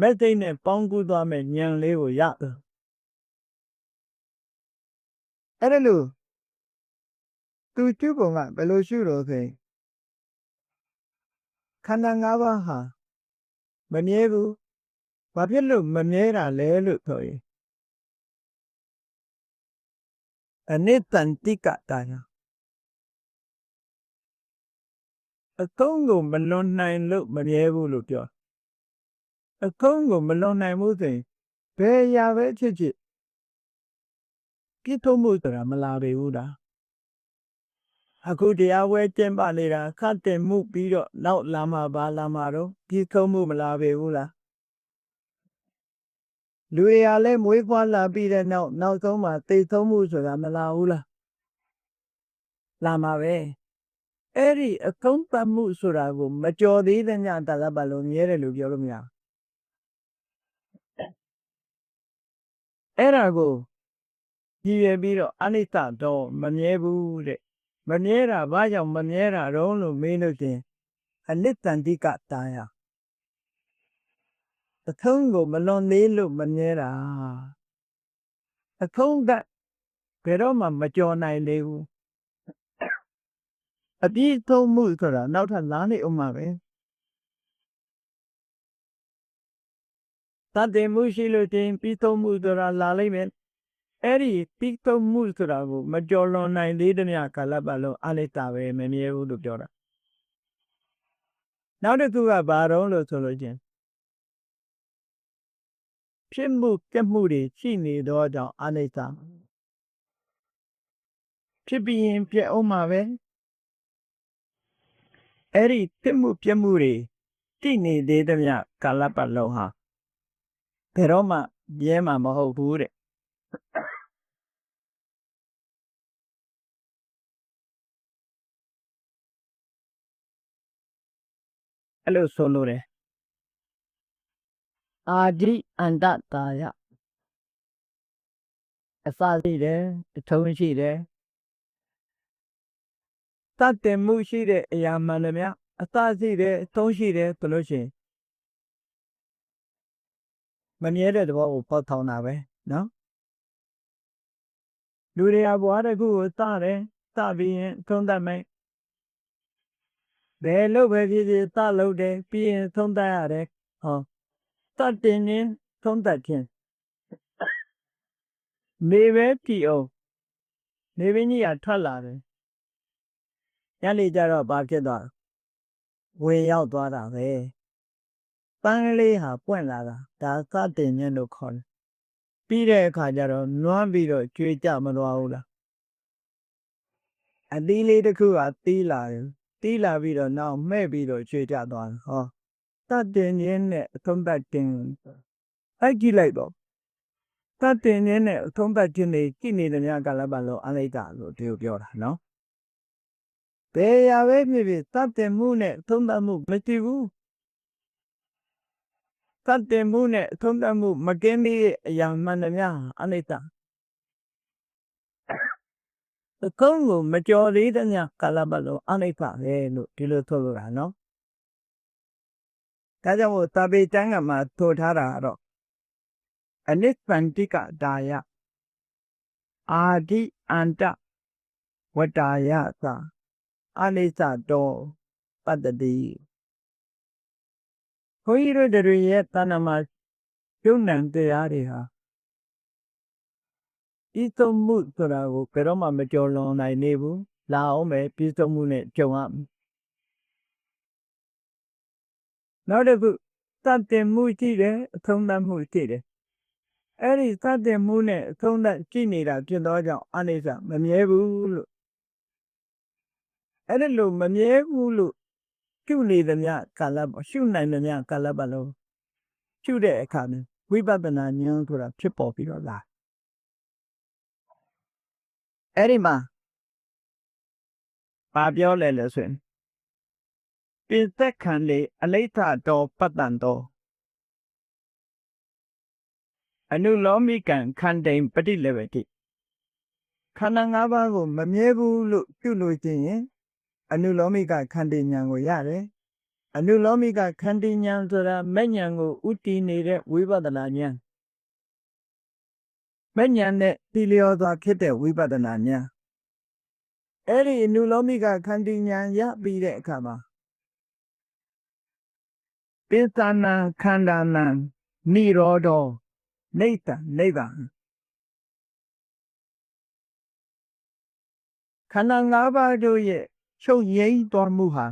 မက်သိမ့်နဲ့ပေါင်းကူးသွားမဲ့ဉာဏ်လေးကိုရတယ်အဲ့ဒါလို့သူကျုပ်ကဘယ်လိုရှုလို့ဆိုရင်ခန္ဓာ၅ပါးဟာမမြဲဘူးဘာဖြစ်လို့မမြဲတာလဲလို့ဆိုရင်အနိတ္တန်တိကတာယအကုန်ကိုမလွန်နိုင်လို့မမြဲဘူးလို့ပြောအကုန်ကိုမလွန်နိုင်ဘူးဆိုရင်ဘယ်အရာပဲဖြစ်ဖြစ်ပြည့်ထုံးမှုဆိုတာမလာပေဘူးလားအခုတရားဝဲကျင့်ပနေတာခတ်တင်မှုပြီးတော့နောက်လာမှာပါလာမှာတော့ပြည့်ထုံးမှုမလာပေဘူးလားလူရလည်းမွေးဖွားလာပြီးတဲ့နောက်ဆုံးမှသိဆုံးမှုဆိုတာမလာဘူးလားလာမှာပဲအဲ့ဒီအကုန်းပတ်မှုဆိုတာကိုမကြော်သေးတဲ့ညတာလပတ်လုံးမြဲတယ်လို့ပြောလို့မရဘူးအဲ့ဒါကိုကြည်ရပြီးတော့အနိစ္စတော့မမြဲဘူးတဲ့မမြဲတာဘာကြောင့်မမြဲတာတော့လို့မေးလို့ချင်းအနိတ္တန်တိကတာယအထုံးကိုမလွန်သေးလို့မမြဲတာအထုံးကဘယ်တော့မှမကြော်နိုင်လေဘူး အပြည့်သုံးမှုဆိုတာနောက်ထပ်လာနေအောင်ပါပဲတတ်တယ်မှုရှိလို့တင်ပြီးသုံးမှုဆိုတာလာလိမ့်မယ်အဲ့ဒီပြီးသုံးမှုဆိုတာကိုမကြော်လွန်နိုင်သေးတဲ့မြတ်ကာလပတ်လုံးအနိစ္စပဲမမြဲဘူးလို့ပြောတာနောက်တစ်ခုကဘာတော့လို့ဆိုလို့ချင်းဖြစ်မှုပြက်မှုတွေရှိနေတော့ကြောင့်အနိစ္စဖြစ်ပြီးရင်ပြက်အောင်မှာပဲအဲ့ဒီဖြစ်မှုပြက်မှုတွေရှိနေသေးတဲ့မြတ်ကာလပတ်လုံးဟာဘယ်တော့မှမြဲမှာမဟုတ်ဘူးတဲ့အဲ့လိုဆိုလို့တယ်အာဒီအန္တတာယအစရှိတယ်အထုံးရှိတယ်တတ်တယ်မှုရှိတဲ့အရာမှန်တယ်မြအစရှိတယ်အထုံးရှိတယ်ဆိုလို့ရှိရင်မမြဲတဲ့သဘောကိုပေါက်ထောင်တာပဲနော်လူတွေကဘဝတစ်ခုကိုစတယ်စပြီးရင်သုံးသပ်မယ်ဘယ်လို့ပဲဖြစ်ဖြစ်စလုပ်တယ်ပြီးရင်သုံးသပ်ရတယ်ဟောစတင်ရင်သုံးသပ်ခြင်းနေပဲပြီအောင်နေပင်ကြီးကထွက်လာတယ်ညနေကျတော့ဘာဖြစ်သွားဝင်ရောက်သွားတာပဲပန်းကလေးဟာပွင့်လာတာဒါစတင်ခြင်းလို့ခေါ်တယ်ပြီးတဲ့အခါကျတော့နွမ်းပြီးတော့ကြွေးကြမသွားဘူးလားအသီးလေးတစ်ခုကသီးလာတယ်သီးလာပြီးတော့နောက်မှဲ့ပြီးတော့ကြွေးကြသွားတယ်ဟောစတင်ခြင်းနဲ့အဆုံးသတ်ခြင်းအဲ့ကြည့်လိုက်တော့စတင်ခြင်းနဲ့အဆုံးသတ်ခြင်းတွေကြည့်နေတဲ့များကာလပတ်လုံးအနိစ္စလို့ဒီကိုပြောတာနော်ဘယ်ရာပဲဖြစ်ဖြစ်စတင်မှုနဲ့အဆုံးသတ်မှုမရှိဘူးစတင်မှုနဲ့အဆုံးသတ်မှုမကင်းသေးတဲ့အရာမှန်တယ်များအနိစ္စအကုန်ကိုမကြော်သေးတဲ့များကာလပတ်လုံးအနိစ္စပဲလို့ဒီလိုဆိုလိုတာနော်ဒါကြောင့်မို့သဗ္ဗေတံကမှာထိုထားတာတော့အနိစ္စန္တိကဒါယအာဒီအန္တဝတ္တာယသာအနိစ္စတောပတ္တတိခွန်ကြီးတို့တွေရဲ့တဏ္ဍမှာပြုံးနံတရားတွေဟာဤသုံးမှုဆိုတာကိုဘယ်တော့မှမကြော်လွန်နိုင်နေဘူးလာအောင်ပဲပြီးသုံးမှုနဲ့ကြုံရမယ်နောက်တစ်ခုစတင်မှုရှိတယ်အဆုံးသတ်မှုရှိတယ်အဲ့ဒီစတင်မှုနဲ့အဆုံးသတ်ရှိနေတာဖြစ်သောကြောင့်အနိစ္စမမြဲဘူးလို့အဲ့ဒါလို့မမြဲဘူးလို့ရှုနေသမျှကာလရှုနိုင်သမျှကာလပတ်လုံးရှုတဲ့အခါမှာဝိပဿနာဉာဏ်ဆိုတာဖြစ်ပေါ်ပြီးတော့လာအဲ့ဒီမှာဘာပြောလဲလို့ဆိုရင်ပိဿခန္လေအလိဋ္ဌတောပတ္တန်တောအနုလောမိကံခန္တိန်ပฏิလေဝတိခန္ဓာ၅ပါးကိုမမြဲဘူးလို့ပြုလို့ခြင်းရင်အနုလောမိကခန္တိဉာဏ်ကိုရတယ်အနုလောမိကခန္တိဉာဏ်ဆိုတာမဲ့ဉာဏ်ကိုဥတည်နေတဲ့ဝိပဿနာဉာဏ်မဲ့ဉာဏ်နဲ့တည်လျော်စွာဖြစ်တဲ့ဝိပဿနာဉာဏ်အဲ့ဒီအနုလောမိကခန္တိဉာဏ်ရပြီးတဲ့အခါမှာပိသနာခန္ဓာနံနိရောဓောနိဗ္ဗာန်နိဗ္ဗာန်ခန္ဓာ၅ပါးတို့ရဲ့ချုပ်ငြိမ်းသွားမှုဟာ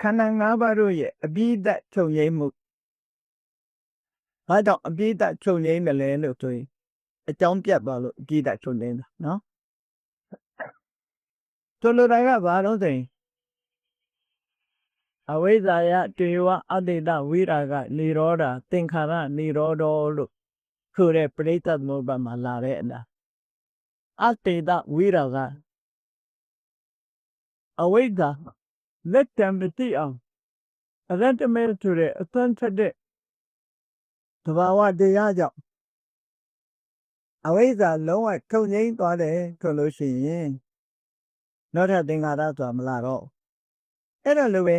ခန္ဓာ၅ပါးတို့ရဲ့အပြီးသတ်ချုပ်ငြိမ်းမှုဘာကြောင့်အပြီးသတ်ချုပ်ငြိမ်းတယ်လဲလို့ဆိုရင်အကြောင်းပြတ်သွားလို့အပြီးသတ်ချုပ်ငြိမ်းတာနော်ဆိုလိုတာကဘာလို့ဆိုရင်အဝိဇ္ဇာယတေဝအတ္တိတဝိရာဂနိရောဓသင်္ခါရနိရောဓလို့ဆိုတဲ့ပရိသတ်သမုပ္ပါမှာလာတဲ့အလားအတ္တိတဝိရာဂအဝိဇ္ဇာလက်တံမတိအောင်အရတ္တမဲဆိုတဲ့အသွမ်းထက်တဲ့သဘာဝတရားကြောင့်အဝိဇ္ဇာလုံးဝချုပ်ငြိမ်းသွားတယ်ဆိုလို့ရှိရင်နောက်ထပ်သင်္ခါရဆိုတာမလာတော့အဲ့ဒါလိုပဲ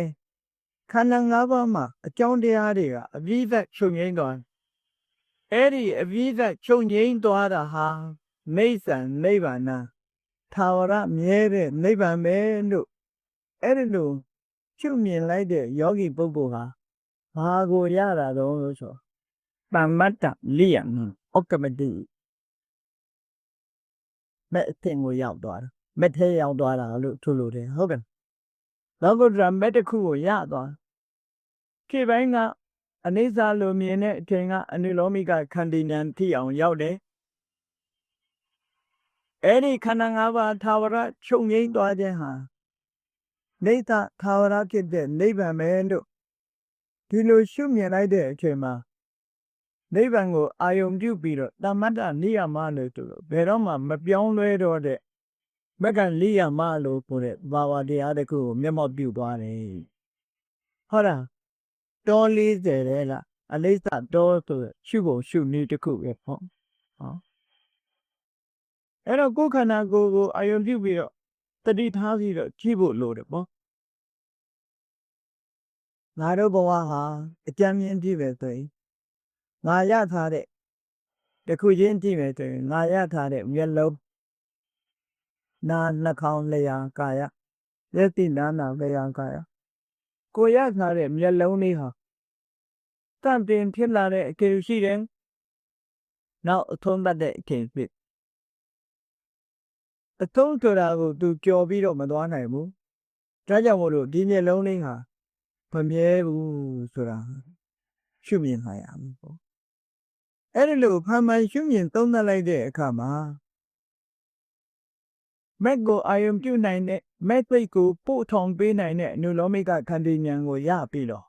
ခန္ဓာ၅ပါးမှာအကြောင်းတရားတွေကအပြီးသတ်ချုပ်ငြိမ်းသွားအဲ့ဒီအပြီးသတ်ချုပ်ငြိမ်းသွားတာဟာမိစ္ဆာနိဗ္ဗာန်ထာ ထာဝရမြဲတဲ့နိဗ္ဗာန်ပဲလို့အဲ့ဒီလိုရှုမြင်လိုက်တဲ့ယောဂီပုဂ္ဂိုလ်ဟာဘာကိုရတာတော့ဆိုတမ္မတ္တလိယံဩကမတိမဲ့အသင်ကိုရောက်သွားတာမဲ့ထဲရောက်သွားတာလို့ဆိုလိုတယ်ဟုတ်ကဲ့လောကုတ္တရာမဲ့တစ်ခုကိုရသွားခေပိုင်းကအနိစ္စလိုမြင်တဲ့အချိန်ကအနုလောမိကခန္တီဉာဏ်ထိအောင်ရောက်တယ်အဲ့ဒီခန္ဓာ၅ပါးထာဝရချုပ်ငြိမ်းသွားခြင်းဟာနေသထာဝရဖြစ်တဲ့နိဗ္ဗာန်ပဲလို့ဒီလိုရှုမြင်လိုက်တဲ့အချိန်မှာနိဗ္ဗာန်ကိုအာယုံပြုပြီးတော့တမ္မတ္တနိယမလို့ဆိုလို့ဘယ်တော့မှမပြောင်းလဲတော့တဲ့မက္ကလိယမလို့ဆိုတဲ့ဘာဝတရားတစ်ခုကိုမျက်မှောက်ပြုသွားတယ်ဟုတ်လားတော40တဲ့လားအလိစ္စတောဆိုရှုဖို့ရှုနည်းတစ်ခုပဲပေါ့ဟောအဲ့တော့ကိုယ်ခန္ဓာကိုယ်ကိုအာယုံပြုပြီးတော့တတိထားပြီးတော့ကြည့်ဖို့လိုတယ်ပေါ့ငါတို့ဘဝဟာအကြမ်းမြင်ကြည့်ပဲဆိုရင်ငါရထားတဲ့တခုချင်းကြည့်မယ်ဆိုရင်ငါရထားတဲ့မျက်လုံးနာနှာခေါင်းလျှာကာယယတိနာနာလျှာကာယကိုရထားတဲ့မျက်လုံးလေးဟာတန့်တင်ဖြစ်လာတဲ့အကျိုးရှိတယ်နောက်အထုံးတတ်တဲ့အကျိုးဖြစ်အထုံးဆိုတာကိုသူကြော်ပြီးတော့မသွားနိုင်ဘူးဒါကြောင့်မို့လို့ဒီမျက်လုံးလေးဟာမမြဲဘူးဆိုတာရှုမြင်နိုင်ရမယ်ပေါ့အဲ့ဒီလိုဖန်မှန်ရှုမြင်သုံးသပ်လိုက်တဲ့အခါမှာမက်ကိုအာယုံပြုနိုင်တဲ့မက်သိတ်ကိုပို့ထောင်ပေးနိုင်တဲ့အနုလောမိကခန္တီဉာဏ်ကိုရပြီးတော့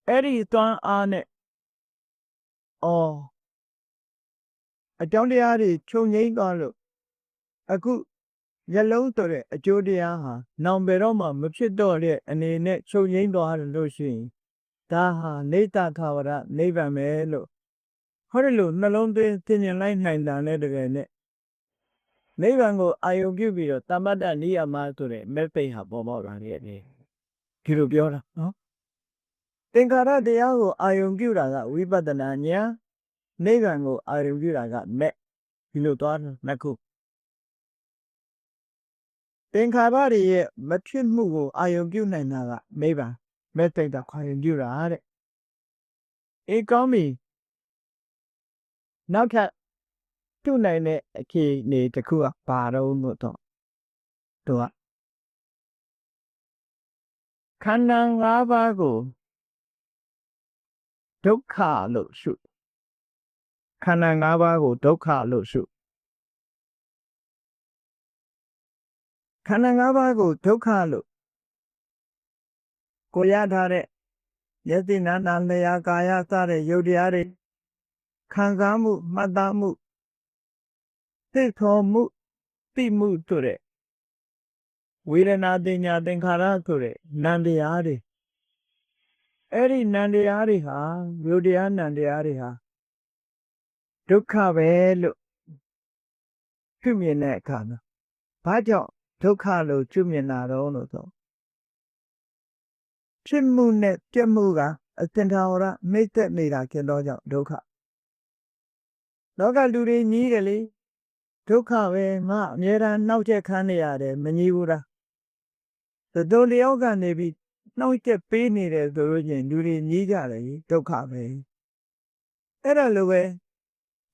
အဲ့ဒီသွမ်းအားနဲ့အကြောင်းတရားတွေချုပ်ငြိမ်းသွားလို့အခုမျက်လုံးဆိုတဲ့အကျိုးတရားဟာနောင်ဘယ်တော့မှမဖြစ်တော့တဲ့အနေနဲ့ချုပ်ငြိမ်းသွားတယ်လို့ရှိရင်ဒါဟာနေတထာဝရနိဗ္ဗာန်ပဲလို့ဟောဒီလိုနှလုံးသွင်းသင်မြင်လိုက်နိုင်တာနဲ့တကယ်နဲ့နိဗ္ဗာန်ကိုအာယုံပြုပြီးတော့တမ္မတ္တနိယမဆိုတဲ့မဲ့ပိတ်ဟာပေါ်ပေါက်လာတဲ့အနေဒီလိုပြောတာနော်သင်္ခါရတရားကိုအာယုံပြုတာကဝိပဿနာဉာဏ်နိဗ္ဗာန်ကိုအာယုံပြုတာကမဲ့ဒီလိုသွားနှစ်ခုသင်္ခါရတွေရဲ့မဖြစ်မှုကိုအာယုံပြုနိုင်တာကနိဗ္ဗာန်မဲ့ပိတ်တာအာယုံပြုတာတဲ့အေးကောင်းပြီနောက်ထပ်ပြုနိုင်တဲ့အခြေအနေတစ်ခုကဘာတော့လို့တော့သူကခန္ဓာ၅ပါးကိုဒုက္ခလို့ရှုခန္ဓာ၅ပါးကိုဒုက္ခလို့ရှုခန္ဓာ၅ပါးကိုဒုက္ခလို့ကိုရထားတဲ့ယတိနာနာလျာကာယစတဲ့ယုတ်တရားတွေခံစားမှုမှတ်သားမှုသိခေါ်မှုသိမှုတို့တဲ့ဝေဒနာတင်ညာသင်္ခါရဆိုတဲ့နံတရားတွေအဲ့ဒီနံတရားတွေဟာယုတ်တရားနံတရားတွေဟာဒုက္ခပဲလို့ပြုမြင်တဲ့အခါမှာဘာကြောင့်ဒုက္ခလို့ပြုမြင်တာတော့လို့ဆိုဖြစ်မှုနဲ့ပြက်မှုကအသင်္ထာဝရမိတ်သက်နေတာဖြစ်တော့ကြောင့်ဒုက္ခလောကလူတွေညီးတယ်လေဒုက္ခပဲငါအမြဲတမ်းနှောက်ချက်ခံနေရတယ်မညီဘူးလားသတို့လျောက်ကနေပြီးနှောက်ချက်ပေးနေတယ်ဆိုလို့ချင်းလူတွေညီးကြတယ်ဒုက္ခပဲအဲ့ဒါလိုပဲ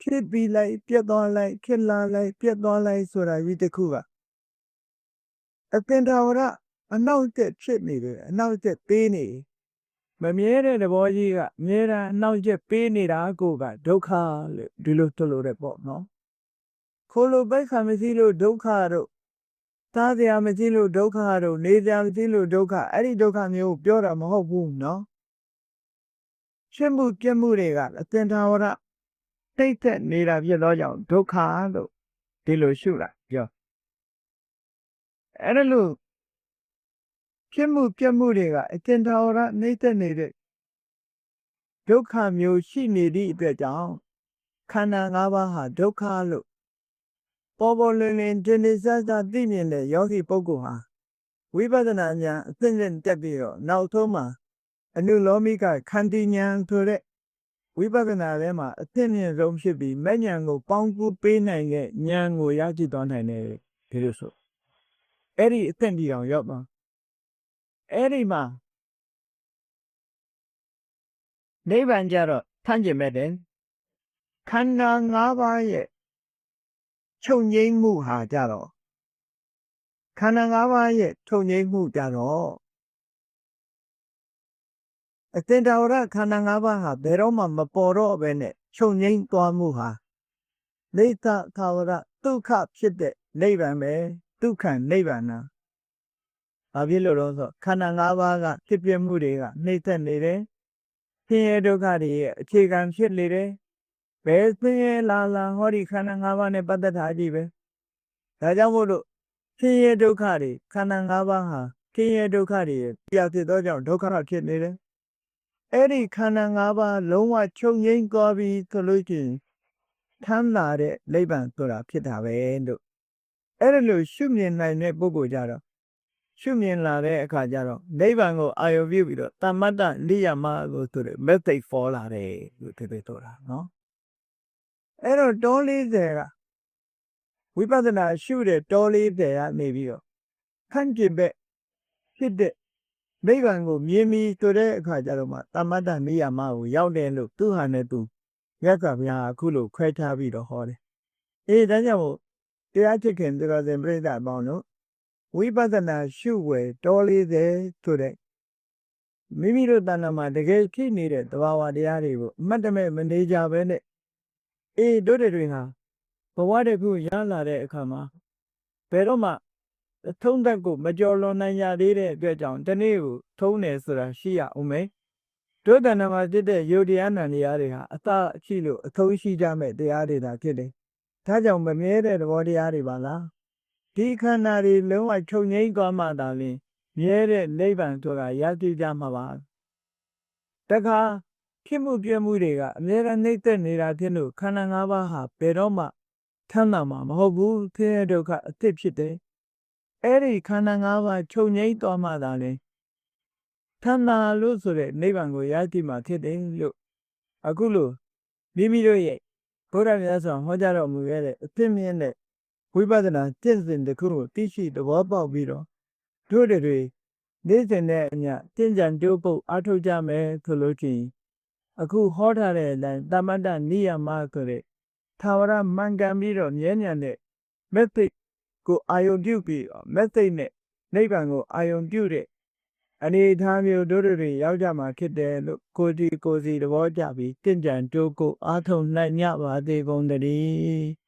ဖြစ်ပြီးလိုက်ပြက်သွားလိုက်ဖြစ်လာလိုက်ပြက်သွားလိုက်ဆိုတာကြီးတစ်ခုကအသင်္ထာဝရအနောက်ကျဖြစ်နေတယ်အနောက်ကျပေးနေမမြဲတဲ့သဘောကြီးကအမြဲတမ်းအနောက်ကျပေးနေတာကိုကဒုက္ခလို့ဒီလိုဆိုလိုတယ်ပေါ့နော်ခိုးလို့ပိုက်ခါမရှိလို့ဒုက္ခတို့သားစရာမရှိလို့ဒုက္ခတို့နေစရာမရှိလို့ဒုက္ခအဲ့ဒီဒုက္ခမျိုးပြောတာမဟုတ်ဘူးနော်ရှင်းမှုပြက်မှုတွေကအသင်္ထာဝရတိတ်သက်နေတာဖြစ်တော့ကြောင့်ဒုက္ခလို့ဒီလိုရှုတာပြောအဲ့ဒါလို့ဖြစ်မှုပြက်မှုတွေကအသင်္ထာဝရနှိမ့်သက်နေတဲ့ဒုက္ခမျိုးရှိနေသည့်အတွက်ကြောင့်ခန္ဓာ၅ပါးဟာဒုက္ခလို့ပေါ်ပေါ်လင်းလင်းတင်နေစသသိမြင်တဲ့ယောဂီပုဂ္ဂိုလ်ဟာဝိပဿနာဉာဏ်အသိဉာဏ်တက်ပြီးတော့နောက်ဆုံးမှာအနုလောမိကခန္တီဉာဏ်ဆိုတဲ့ဝိပဿနာထဲမှာအသိဉာဏ်ဆုံးဖြစ်ပြီးမဲ့ဉာဏ်ကိုပေါင်းကူးပေးနိုင်တဲ့ဉာဏ်ကိုရရှိသွားနိုင်တယ် ဒီလိုဆိုအဲ့ဒီအသင့်ဒီအောင်ရောက်မှာအဲ့ဒီမှာနိဗ္ဗာန်ကြတော့ထမ်းကျင်မဲ့တယ်ခန္ဓာ၅ပါးရဲ့ချုပ်ငြိမ်းမှုဟာကြတော့ခန္ဓာ၅ပါးရဲ့ချုပ်ငြိမ်းမှုကြတော့အသင်္တာဝရခန္ဓာ၅ပါးဟာဘယ်တော့မှမပေါ်တော့ဘဲနဲ့ချုပ်ငြိမ်းသွားမှုဟာနေသသာဝရဒုက္ခဖြစ်တဲ့နိဗ္ဗာန်ပဲဒုက္ခနိဗ္ဗာန်နာဘာဖြစ်လို့လဲဆိုခန္ဓာ၅ပါးကဖြစ်ပြမှုတွေကနှိမ့်သက်နေတယ်ဆင်းရဲဒုက္ခတွေရဲ့အခြေခံဖြစ်နေတယ်ဘယ်ဆင်းရဲလာဟောဒီခန္ဓာ၅ပါးနဲ့ပတ်သက်တာကြီးပဲဒါကြောင့်မို့လို့ဆင်းရဲဒုက္ခတွေခန္ဓာ၅ပါးဟာဆင်းရဲဒုက္ခတွေပြဖြစ်သောကြောင့်ဒုက္ခဖြစ်နေတယ်အဲ့ဒီခန္ဓာ၅ပါးလုံးဝချုပ်ငြိမ်းသွားပြီဆိုလို့ရှိရင်ထမ်းလာတဲ့နိဗ္ဗာန်ဆိုတာဖြစ်တာပဲလို့အဲ့ဒါလို့ရှုမြင်နိုင်တဲ့ပုဂ္ဂိုလ်ကြတော့ရှုမြင်လာတဲ့အခါကျတော့နိဗ္ဗာန်ကိုအာရုံပြုပြီးတော့တမ္မတ္တနိယမကိုဆိုတဲ့ method ပေါ်လာတယ်လို့ဒီလိုဆိုတာနော်အဲ့တော့တော40ကဝိပဿနာရှုတဲ့တော40ကနေပြီးတော့ခန့်ကျင်ဘက်ဖြစ်တဲ့နိဗ္ဗာန်ကိုမြင်ပြီးဆိုတဲ့အခါကျတော့မှတမ္မတ္တနိယမကိုရောက်တယ်လို့သူဟာနဲ့သူမြတ်စွာဘုရားအခုလိုခွဲခြားပြီးတော့ဟောတယ်ဒါကြောင့်မို့တရားချစ်ခင်သူတော်စင်ပြိဿအပေါင်းတို့ဝိပဿနာရှုဝယ်တော40ဆိုတဲ့မိမိတို့တဏ္ဍာမှာတကယ်ဖြစ်နေတဲ့သဘာဝတရားတွေကိုအမှတ်တမဲ့မနေကြပဲနဲ့တို့တွေဟာဘဝတစ်ခုရလာတဲ့အခါမှာဘယ်တော့မှအထုံးသက်ကိုမကြော်လွန်နိုင်ရသေးတဲ့အတွက်ကြောင့်တနေ့ကိုထုံးတယ်ဆိုတာရှိရအောင်မယ်တို့တဏ္ဍာမှာဖြစ်တဲ့ယုတ်တရားနံတရားတွေဟာအသာရှိလို့အထုံးရှိကြမဲ့တရားတွေသာဖြစ်တယ်ဒါကြောင့်မမြဲတဲ့သဘောတရားတွေပါလားဒီခန္ဓာတွေလုံးဝချုပ်ငြိမ်းသွားမှသာလျှင်မြဲတဲ့နိဗ္ဗာန်ဆိုတာရရှိကြမှာပါတခါဖြစ်မှုပြမှုတွေကအမြဲတမ်းနှိမ့်သက်နေတာဖြစ်လို့ခန္ဓာ၅ပါးဟာဘယ်တော့မှထမ်းလာမှာမဟုတ်ဘူးဆင်းရဲဒုက္ခအသစ်ဖြစ်တယ်အဲ့ဒီခန္ဓာ၅ပါးချုပ်ငြိမ်းသွားမှသာလျှင်ထမ်းလာလို့ဆိုတဲ့နိဗ္ဗာန်ကိုရရှိမှာဖြစ်တယ်လို့အခုလိုမိမိတို့ရဲ့ဘုရားမြတ်စွာဟောကြားတော်မူခဲ့တဲ့အသစ်မြင့်တဲ့ဝိပဿနာကျင့်စဉ်တစ်ခုကိုသိရှိသဘောပေါက်ပြီးတော့တို့တွေနေ့စဉ်နဲ့အမျှကျင့်ကြံကြိုးပုတ်အားထုတ်ကြမယ်ဆိုလို့ရှိရင်အခုဟောထားတဲ့အတိုင်းတမ္မတ္တနိယမဆိုတဲ့သာဝရမှန်ကန်ပြီးတော့မြဲမြံတဲ့ method ကိုအာယုံပြုပြီး method နဲ့နိဗ္ဗာန်ကိုအာယုံပြုတဲ့အနေအထားမျိုးတို့တွေရောက်ကြမှာဖြစ်တယ်လို့ကိုစီသဘောကျပြီးကျင့်ကြံကြိုးကိုအားထုတ်နိုင်ကြပါသေးကုန်သတည်း